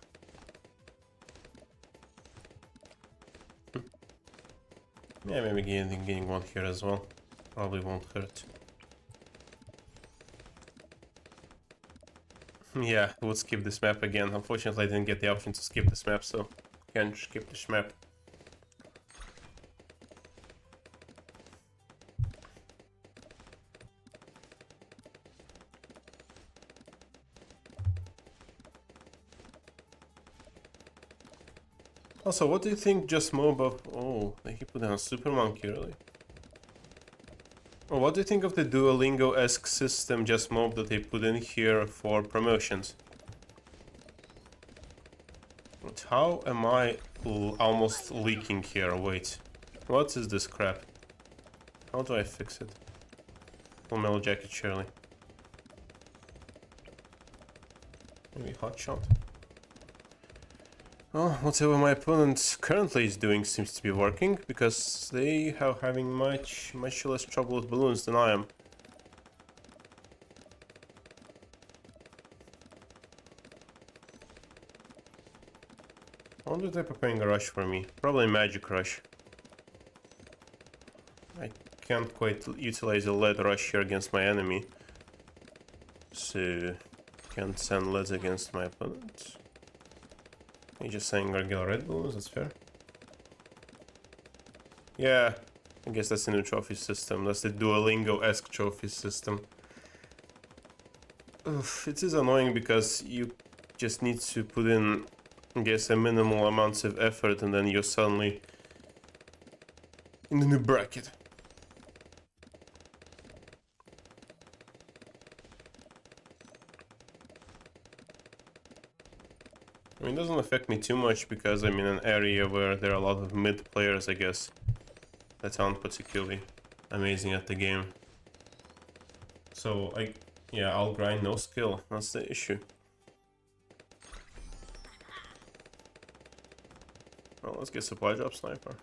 Yeah, maybe getting one here as well. Probably won't hurt. Yeah, would skip this map again. Unfortunately, I didn't get the option to skip this map, so can't skip this map. Also, what do you think just mob of... Oh, he put down a super monkey, really? Oh, what do you think of the Duolingo-esque system just mob that they put in here for promotions? But how am I almost leaking here? Wait. What is this crap? How do I fix it? Full metal jacket, surely. Maybe hot shot. Oh, whatever my opponent currently is doing seems to be working, because they are having much less trouble with balloons than I am. I wonder if they're preparing a rush for me. Probably magic rush. I can't quite utilize a lead rush here against my enemy. So, can't send leads against my opponent. He's just saying regular red balloons, that's fair. Yeah, I guess that's the new trophy system. That's the Duolingo-esque trophy system. Oof, it is annoying because you just need to put in, I guess, a minimal amounts of effort and then you're suddenly in the new bracket. I mean, it doesn't affect me too much because I'm in an area where there are a lot of mid players, I guess, that aren't particularly amazing at the game. So, yeah, I'll grind no skill, that's the issue. Well, let's get supply drop sniper.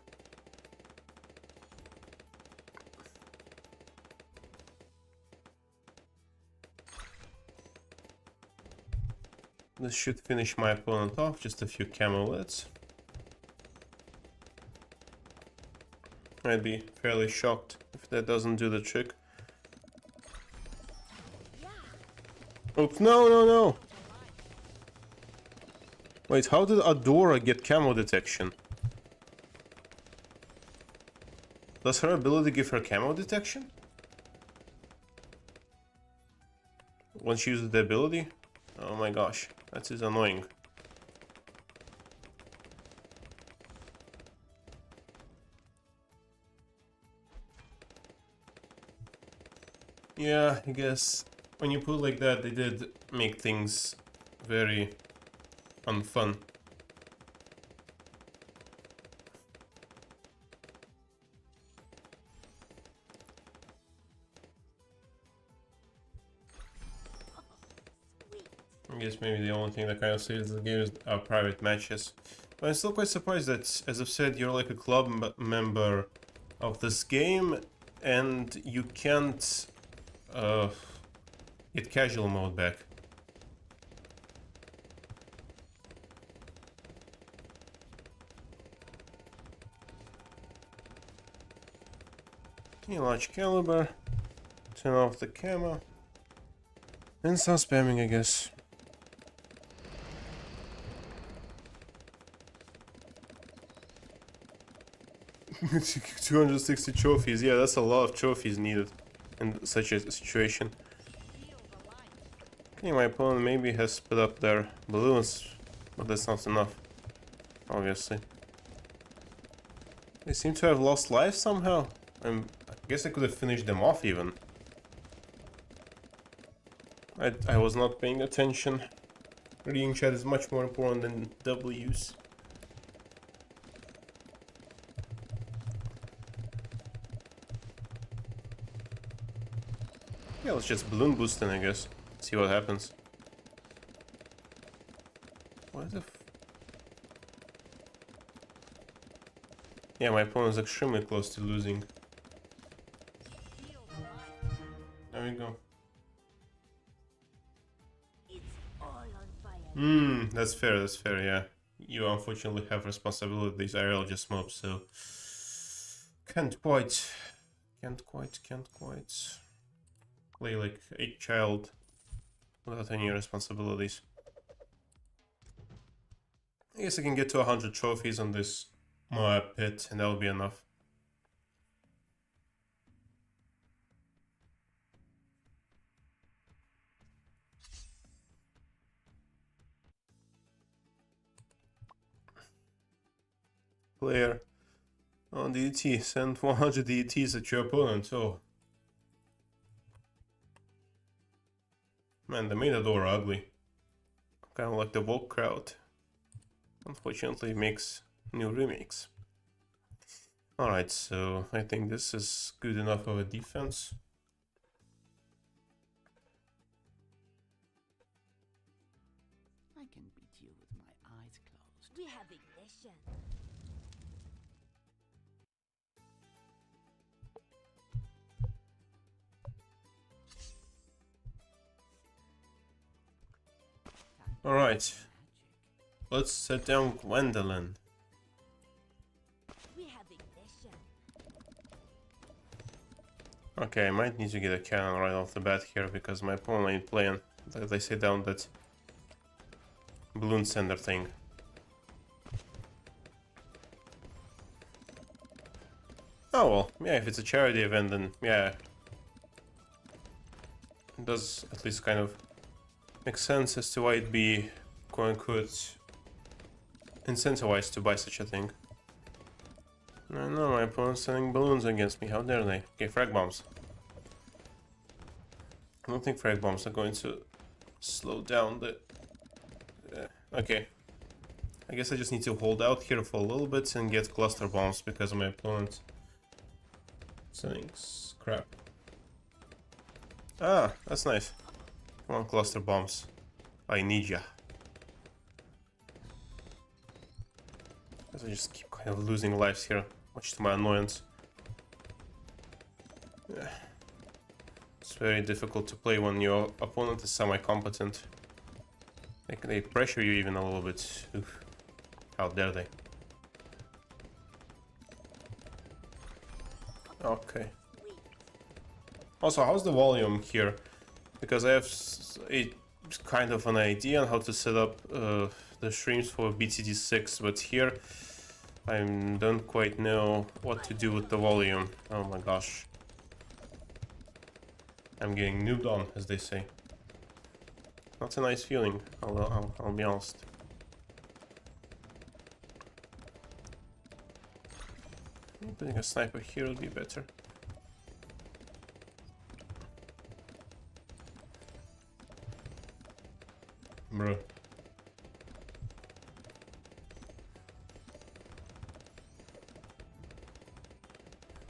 This should finish my opponent off, just a few camo leads. I'd be fairly shocked if that doesn't do the trick. Oops, no! Wait, how did Adora get camo detection? Does her ability give her camo detection? When she uses the ability? Oh my gosh, that is annoying. Yeah, I guess when you put it like that, they did make things very unfun. I guess maybe the only thing that kind of saves the game is our private matches. But I'm still quite surprised that, as I've said, you're like a club member of this game and you can't get casual mode back. Okay, large caliber, turn off the camo, and start spamming, I guess. $260 trophies, yeah, that's a lot of trophies needed in such a situation. Okay, my opponent maybe has put up their balloons, but that's not enough, obviously. They seem to have lost life somehow. I guess I could have finished them off even. I was not paying attention. Reading chat is much more important than W's. Yeah, let's just balloon boost then, I guess. See what happens. What the f... Yeah, my opponent's extremely close to losing. There we go. It's all on fire. That's fair, yeah. You unfortunately have responsibilities, Ariel just mob, so... Can't quite play like a child without any responsibilities. I guess I can get to 100 trophies on this pit and that'll be enough. player on DDT. Send 100 DDTs at your opponent. Oh. Man, they made the door ugly. Kind of like the Volk crowd. Unfortunately, it makes new remakes. Alright, so I think this is good enough of a defense. I can beat you with my eyes closed. We have ignition. Alright, let's set down Gwendolyn. We have ignition. Okay, I might need to get a cannon right off the bat here because my opponent ain't playing. They set down that balloon sender thing. Oh well, yeah, if it's a charity event, then yeah, it does at least kind of make sense as to why it'd be quote-unquote incentivized to buy such a thing. I know, my opponent's sending balloons against me, how dare they? Okay, frag bombs. I don't think frag bombs are going to slow down the... okay. I guess I just need to hold out here for a little bit and get cluster bombs because my opponent sending crap. Ah, that's nice. Come on, cluster bombs. I need ya. Because I just keep kind of losing lives here, much to my annoyance. Yeah. It's very difficult to play when your opponent is semi-competent. They pressure you even a little bit. Oof. How dare they? Okay. Also, how's the volume here? Because I have a kind of an idea on how to set up the streams for BTD6, but here I don't quite know what to do with the volume. Oh my gosh. I'm getting noobed on, as they say. Not a nice feeling, I'll be honest. Putting a sniper here would be better. Bro.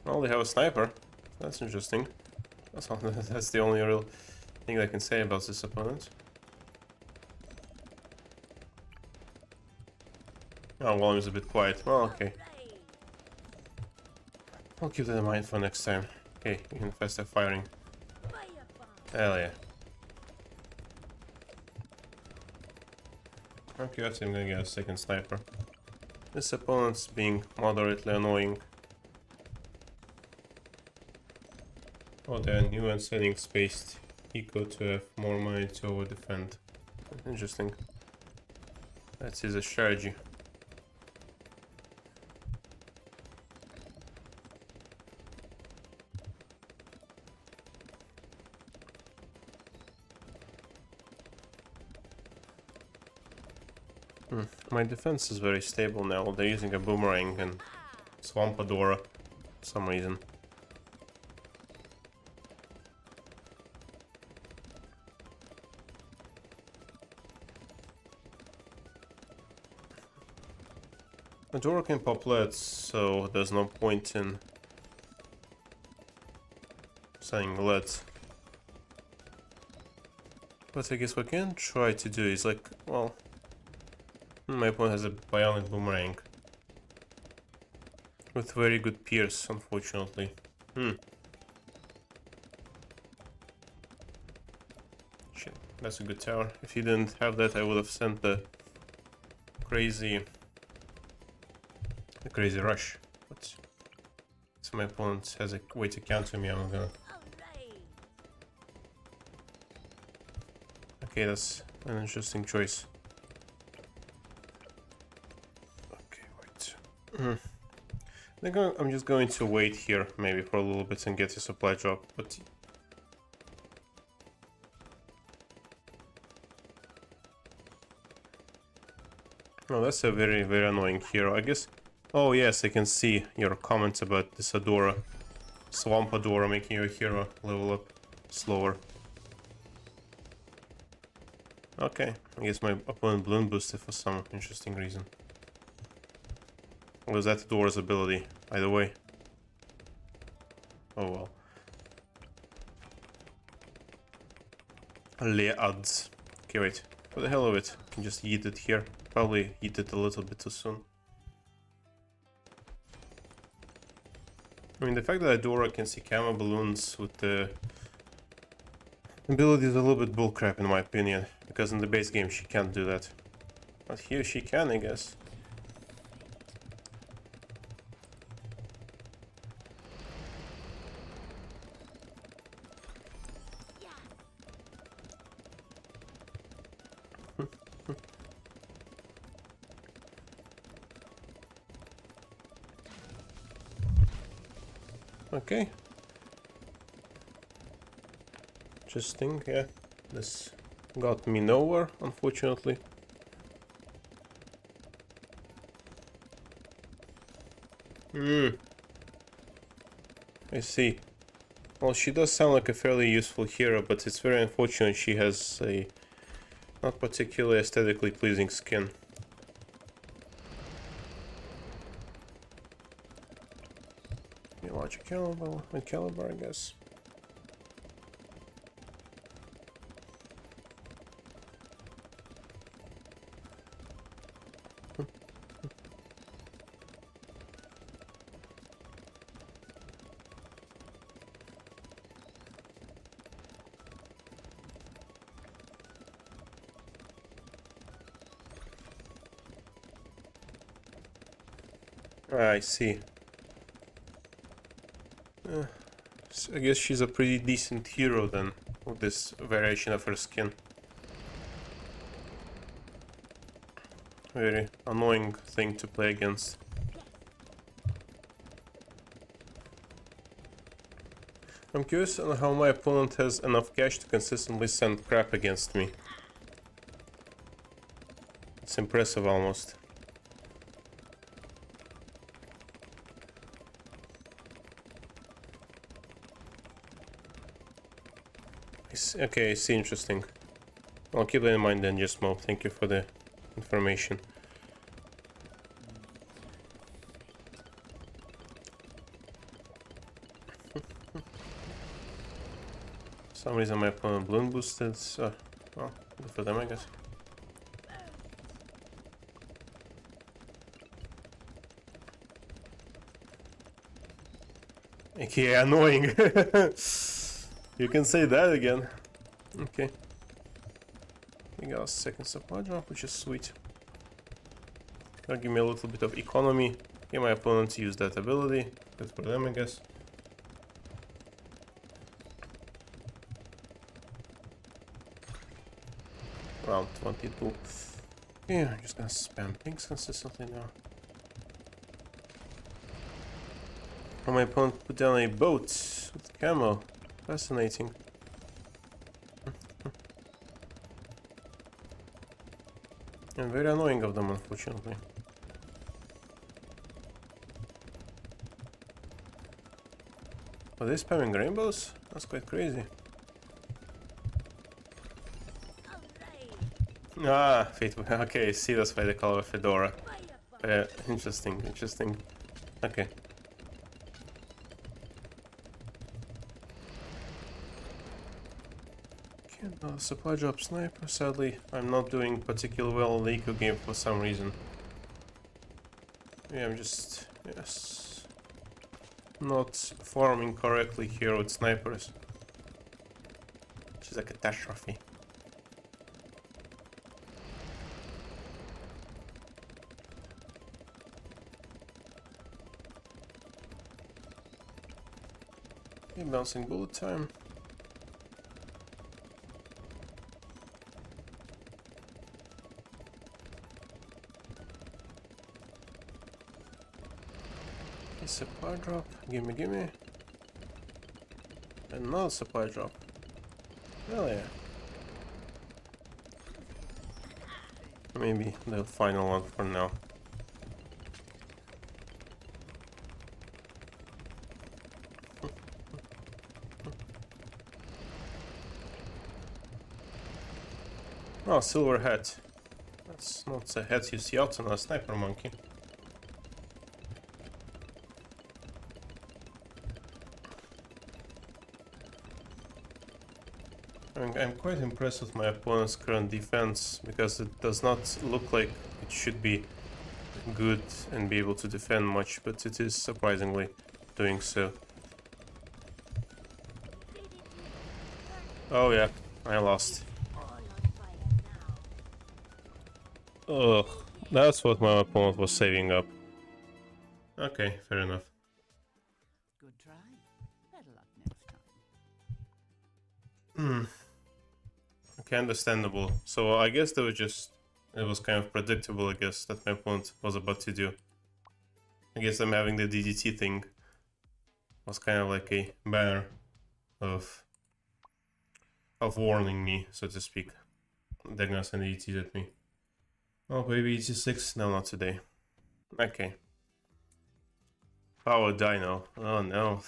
Well, they have a sniper. That's interesting. That's the only real thing I can say about this opponent. Oh, volume is a bit quiet. Well, okay. I'll keep that in mind for next time. Okay, even faster firing. Hell yeah. Okay, that's I'm gonna get a second sniper. This opponent's being moderately annoying. Oh, they're new and setting spaced eco to have more money to over defend. Interesting. That is a strategy. My defense is very stable now. They're using a boomerang and Swampadora for some reason. Adora can pop leads, so there's no point in saying leads. But I guess what I can try to do is like, well, my opponent has a bionic boomerang with very good pierce, unfortunately. Shit, that's a good tower. If he didn't have that, I would have sent the crazy rush. But so my opponent has a way to counter me. I'm gonna. Okay, that's an interesting choice. I'm just going to wait here maybe for a little bit and get a supply drop, but oh, that's a very annoying hero. I guess Oh yes, I can see your comments about this Adora. Swamp Adora making your hero level up slower. Okay, I guess my opponent balloon boosted for some interesting reason. Was that Adora's ability? Either way. Oh well. Leads. Okay, wait. For the hell of it, I can just yeet it here. Probably yeet it a little bit too soon. I mean, the fact that Adora can see camo balloons with the ability is a little bit bullcrap in my opinion, because in the base game she can't do that. But here she can, I guess. Okay. Interesting, yeah. This got me nowhere, unfortunately. I see. Well, she does sound like a fairly useful hero, but it's very unfortunate she has a not particularly aesthetically pleasing skin. A larger caliber, I guess. I see. I guess she's a pretty decent hero then, with this variation of her skin. Very annoying thing to play against. I'm curious on how my opponent has enough cash to consistently send crap against me. It's impressive almost. Okay, I see, interesting. I'll keep that in mind then, just Mo. Thank you for the information. For some reason my opponent balloon boosted, so well, good for them I guess. Okay, annoying. You can say that again. Okay. We got a second supply drop, which is sweet. That'll give me a little bit of economy. Okay, my opponents use that ability. Good for them, I guess. Round 22. Yeah, I'm just gonna spam pinks consistently now. And my opponent put down a boat with camo. Fascinating. And very annoying of them, unfortunately. Are they spamming rainbows? That's quite crazy. Ah, fate. Okay, see, that's why they call her Fedora. Interesting, interesting. Okay. Supply drop sniper. Sadly, I'm not doing particularly well in the eco game for some reason. Yeah, I'm just, yes, not farming correctly here with snipers. Which is a catastrophe. Okay, bouncing bullet time. Supply drop, gimme. Another supply drop. Hell yeah. Maybe the final one for now. Oh, silver hat. That's not the hat you see out on a sniper monkey. I'm quite impressed with my opponent's current defense, because it does not look like it should be good and be able to defend much, but it is surprisingly doing so. Oh yeah, I lost. All on fire now. Ugh, that's what my opponent was saving up. Okay, fair enough. Good try. Better luck next time. Okay, understandable. So I guess it was kind of predictable, I guess, that my opponent was about to do. I guess them having the DDT thing was kind of like a banner of warning me, so to speak. They're gonna send DDTs at me. Oh, baby, ET6? No, not today. Okay. Power Dino. Oh no.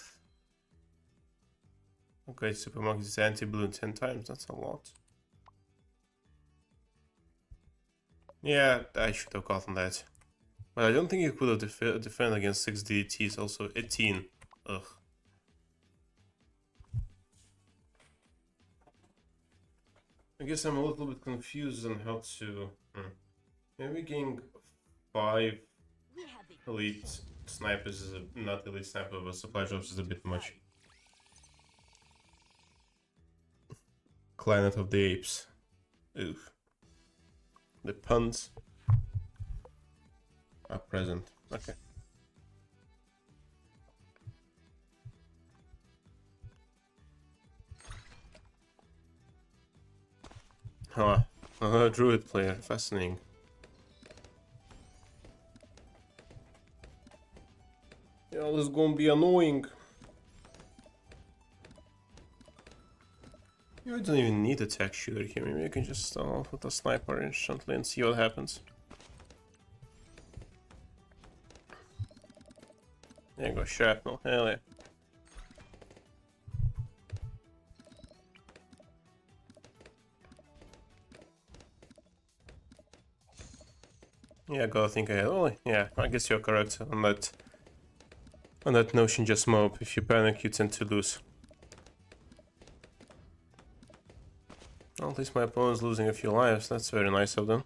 Okay, Supermarket is anti-balloon 10 times, that's a lot. Yeah, I should have gotten that. But I don't think you could have defend against 6 DDTs, also 18. Ugh. I guess I'm a little bit confused on how to... Maybe getting 5 We have it. elite snipers is not elite sniper, but supply drops is a bit much. Planet of the Apes. Oof. The puns are present. Okay. Huh. Druid player. Fascinating. Yeah, this is gonna be annoying. You don't even need a tech shooter here. Maybe I can just start off with a sniper instantly and see what happens. There you go, shrapnel. Hell yeah. Yeah, I gotta think ahead. Oh, yeah, I guess you're correct on that notion, just mob. If you panic, you tend to lose. Well, at least my opponent's losing a few lives. That's very nice of them.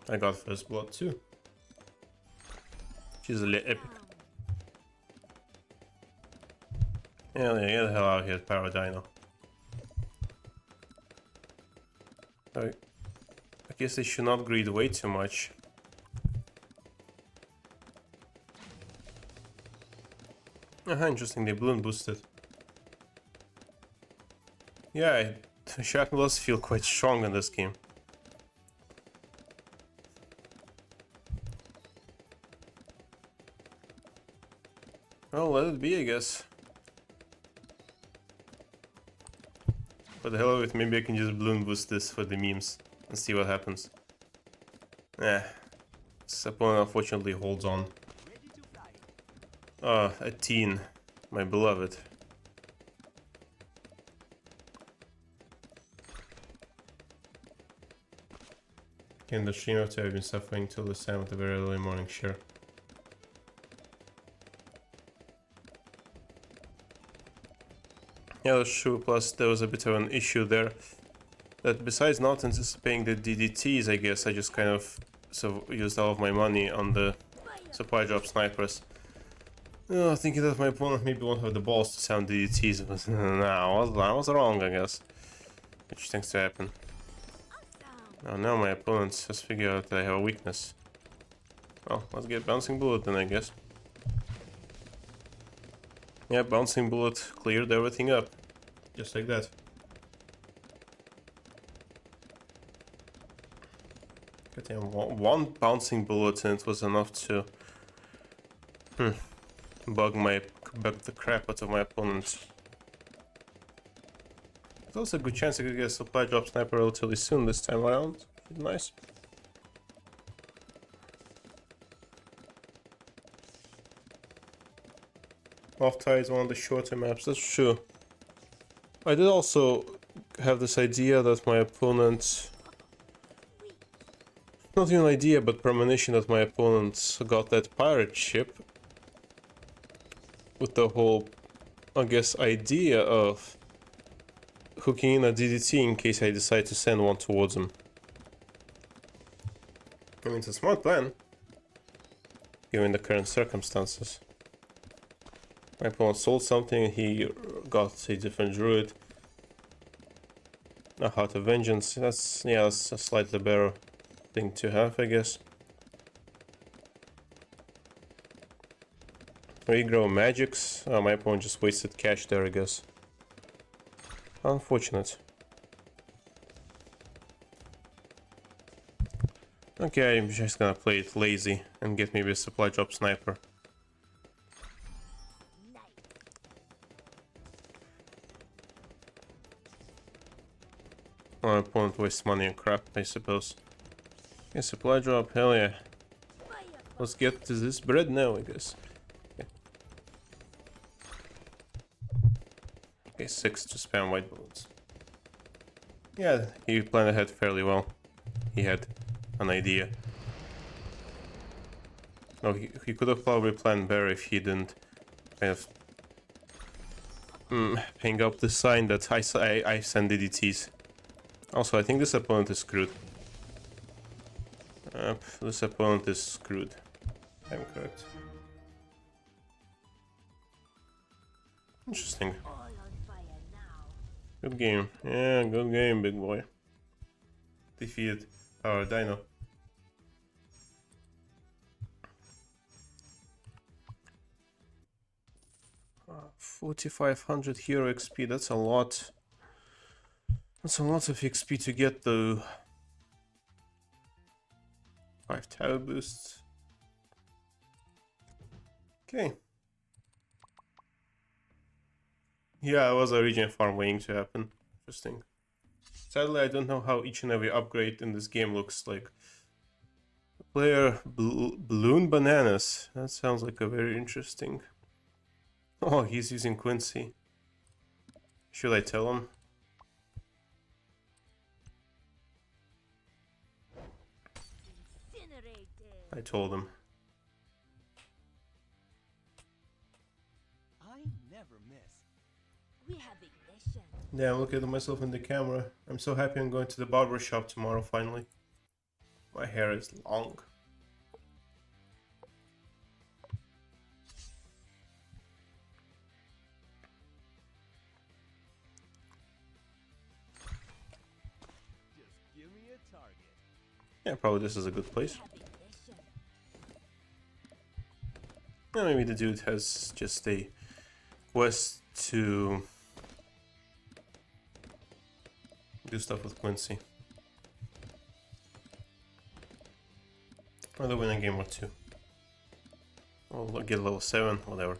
I got first blood too. Which is a little epic. Hell yeah, get the hell out of here, Paradino. I guess they should not greed way too much. Interesting, they balloon boosted. Yeah, shrapnel does feel quite strong in this game. Well, let it be, I guess. For the hell of it, maybe I can just balloon boost this for the memes and see what happens. This opponent unfortunately holds on. A teen, my beloved. Can the stream after I've been suffering till this time of the very early morning, sure. Yeah, that's true, plus there was a bit of an issue there. That besides not anticipating the DDTs, I guess, I just kind of used all of my money on the supply drop snipers. Thinking that my opponent maybe won't have the balls to sound DDTs, but no, I was wrong, I guess. Which tends to happen. Oh, now my opponent has figured out that I have a weakness. Well, let's get Bouncing Bullet then, I guess. Yeah, Bouncing Bullet cleared everything up. Just like that. Goddamn, one Bouncing Bullet and it was enough to... bug the crap out of my opponent. There's also a good chance I could get a supply drop sniper relatively soon this time around. Nice. Off-Tide is one of the shorter maps, that's true. I did also have this idea that my opponent... Not even idea, but premonition that my opponent got that pirate ship. With the whole, I guess, idea of hooking in a DDT in case I decide to send one towards him. I mean, it's a smart plan, given the current circumstances. My opponent sold something, he got a different druid. A Heart of Vengeance, that's a slightly better thing to have, I guess. Regrow magics. Oh, my opponent just wasted cash there, I guess. Unfortunate. Okay, I'm just gonna play it lazy and get maybe a supply drop sniper. My opponent wastes money on crap, I suppose. Okay, supply drop, hell yeah. Let's get to this bread now, I guess. Okay, 6 to spam white balloons. Yeah, he planned ahead fairly well. He had an idea. No, he could have probably planned better if he didn't kind of hang up the sign that I send DDTs. Also, I think this opponent is screwed. This opponent is screwed. I'm correct. Interesting. All on fire now. Good game. Yeah, good game, big boy. Defeated our dino. Uh, 4,500 hero XP, that's a lot. That's a lot of XP to get though. 5 tower boosts. Okay. Yeah, it was a region farm waiting to happen. Interesting. Sadly, I don't know how each and every upgrade in this game looks like. Player Bloon Bananas. That sounds like a very interesting. Oh, he's using Quincy. Should I tell him? Incinerated. I told him. I never miss. We have ignition. Yeah, I'm looking at myself in the camera. I'm so happy I'm going to the barber shop tomorrow finally. My hair is long. Just give me a target. Yeah, probably this is a good place. We have ignition. Yeah, maybe the dude has just a quest to do stuff with Quincy. Or they'll win a game or two. Or get level 7, whatever.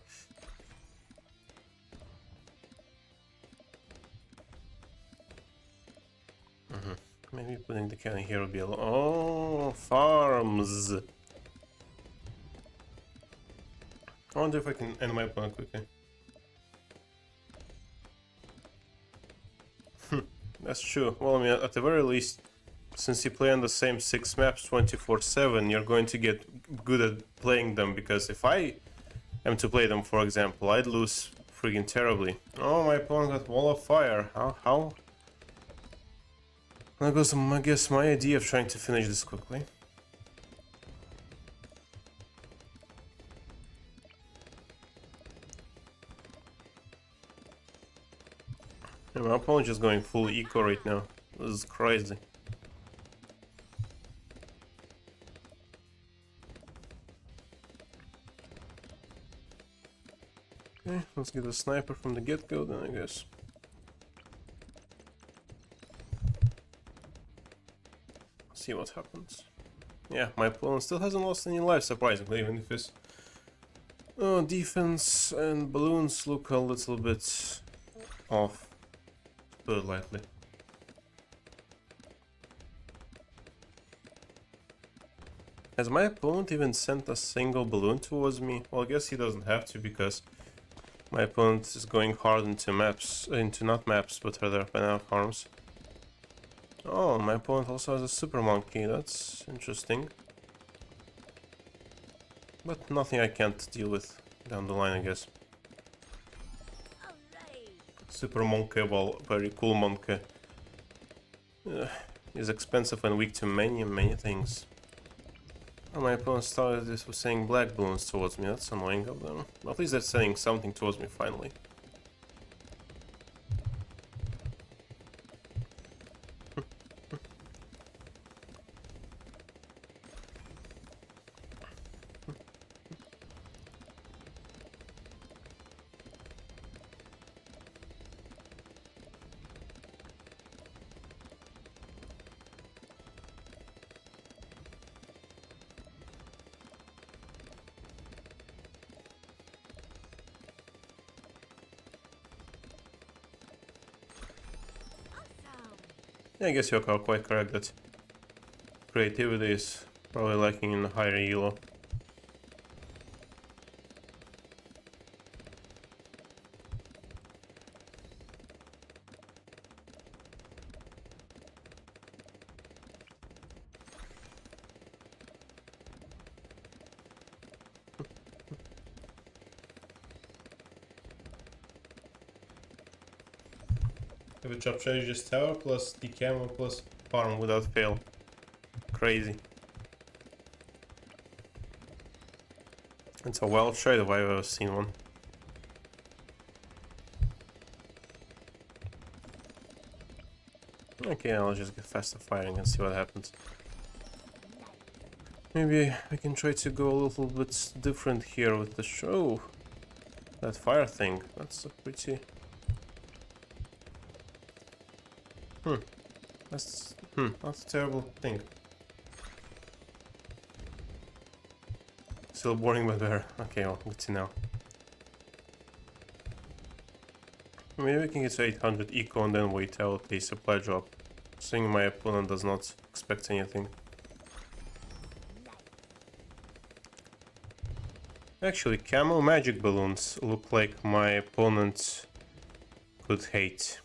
Maybe putting the cannon here would be a lot. Oh, farms! I wonder if I can end my opponent quickly. That's true. Well, I mean, at the very least, since you play on the same 6 maps 24/7, you're going to get good at playing them, because if I am to play them, for example, I'd lose freaking terribly. Oh, my opponent got Wall of Fire. How? That goes, I guess, my idea of trying to finish this quickly. Yeah, my opponent is going full eco right now. This is crazy. Okay, let's get a sniper from the get-go then, I guess. See what happens. Yeah, my opponent still hasn't lost any life, surprisingly, even if his defense and balloons look a little bit off, to put it lightly. Has my opponent even sent a single balloon towards me? Well, I guess he doesn't have to, because My opponent is going hard into maps, into not maps, but rather banana farms. Oh, my opponent also has a super monkey, that's interesting. But nothing I can't deal with down the line, I guess. Alright. Super monkey, well, very cool monkey. Is expensive and weak to many things. Oh, my opponent started this with saying black balloons towards me, that's annoying of them. At least they're saying something towards me finally. Awesome. Yeah, I guess you're quite correct that creativity is probably lacking in the higher elo. Have a chop strategist tower plus the camo plus farm without fail. Crazy. It's a wild trade if I've ever seen one. Okay, I'll just get faster firing and see what happens. Maybe I can try to go a little bit different here with the show. That fire thing, that's a pretty... That's not a terrible thing. Still boring but better. Okay, well, good to know. Maybe we can get to 800 eco and then wait out a supply drop. Seeing my opponent does not expect anything. Actually, camo magic balloons look like my opponent could hate.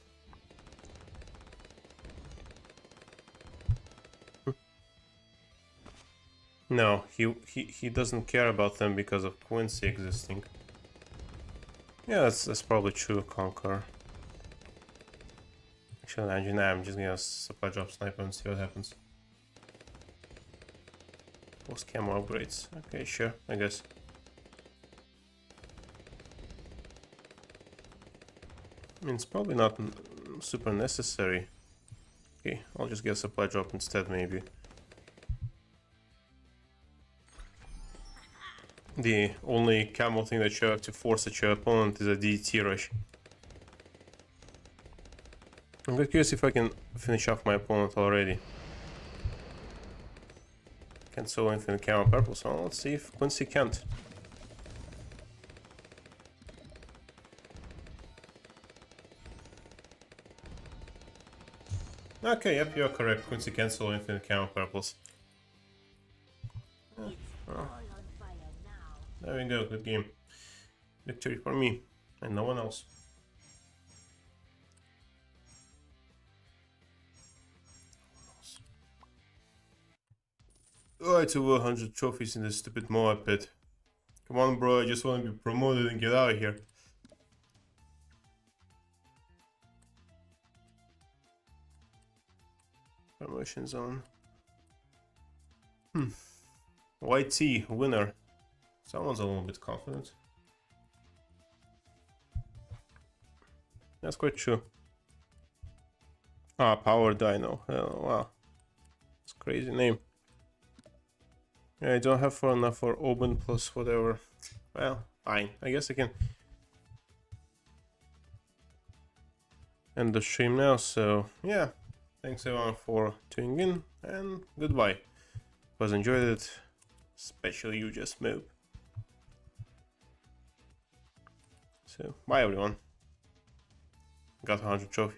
No, he doesn't care about them because of Quincy existing. Yeah, that's probably true, Conqueror. Actually, I'm just gonna supply drop sniper and see what happens. Post camo upgrades. Okay, sure, I guess. I mean, it's probably not super necessary. Okay, I'll just get a supply drop instead, maybe. The only camo thing that you have to force at your opponent is a DT rush. I'm curious if I can finish off my opponent already. Can't solo infinite camo purple, so let's see if Quincy can't. Okay, yep, you're correct. Quincy can't solo infinite camo purples. It's all on fire now. There we go, good game. Victory for me, and no one else. Oh, it's over 100 trophies in this stupid MOA pit. Come on, bro, I just want to be promoted and get out of here. Promotion zone. YT, winner. Someone's a little bit confident. That's quite true. Ah, Power Dino. Oh, wow. It's a crazy name. Yeah, I don't have enough for Oben plus whatever. Well, fine. I guess I can end the stream now. So, yeah. Thanks everyone for tuning in, and goodbye. Was enjoyed it, especially you, just move. So, bye everyone. Got 100 trophies.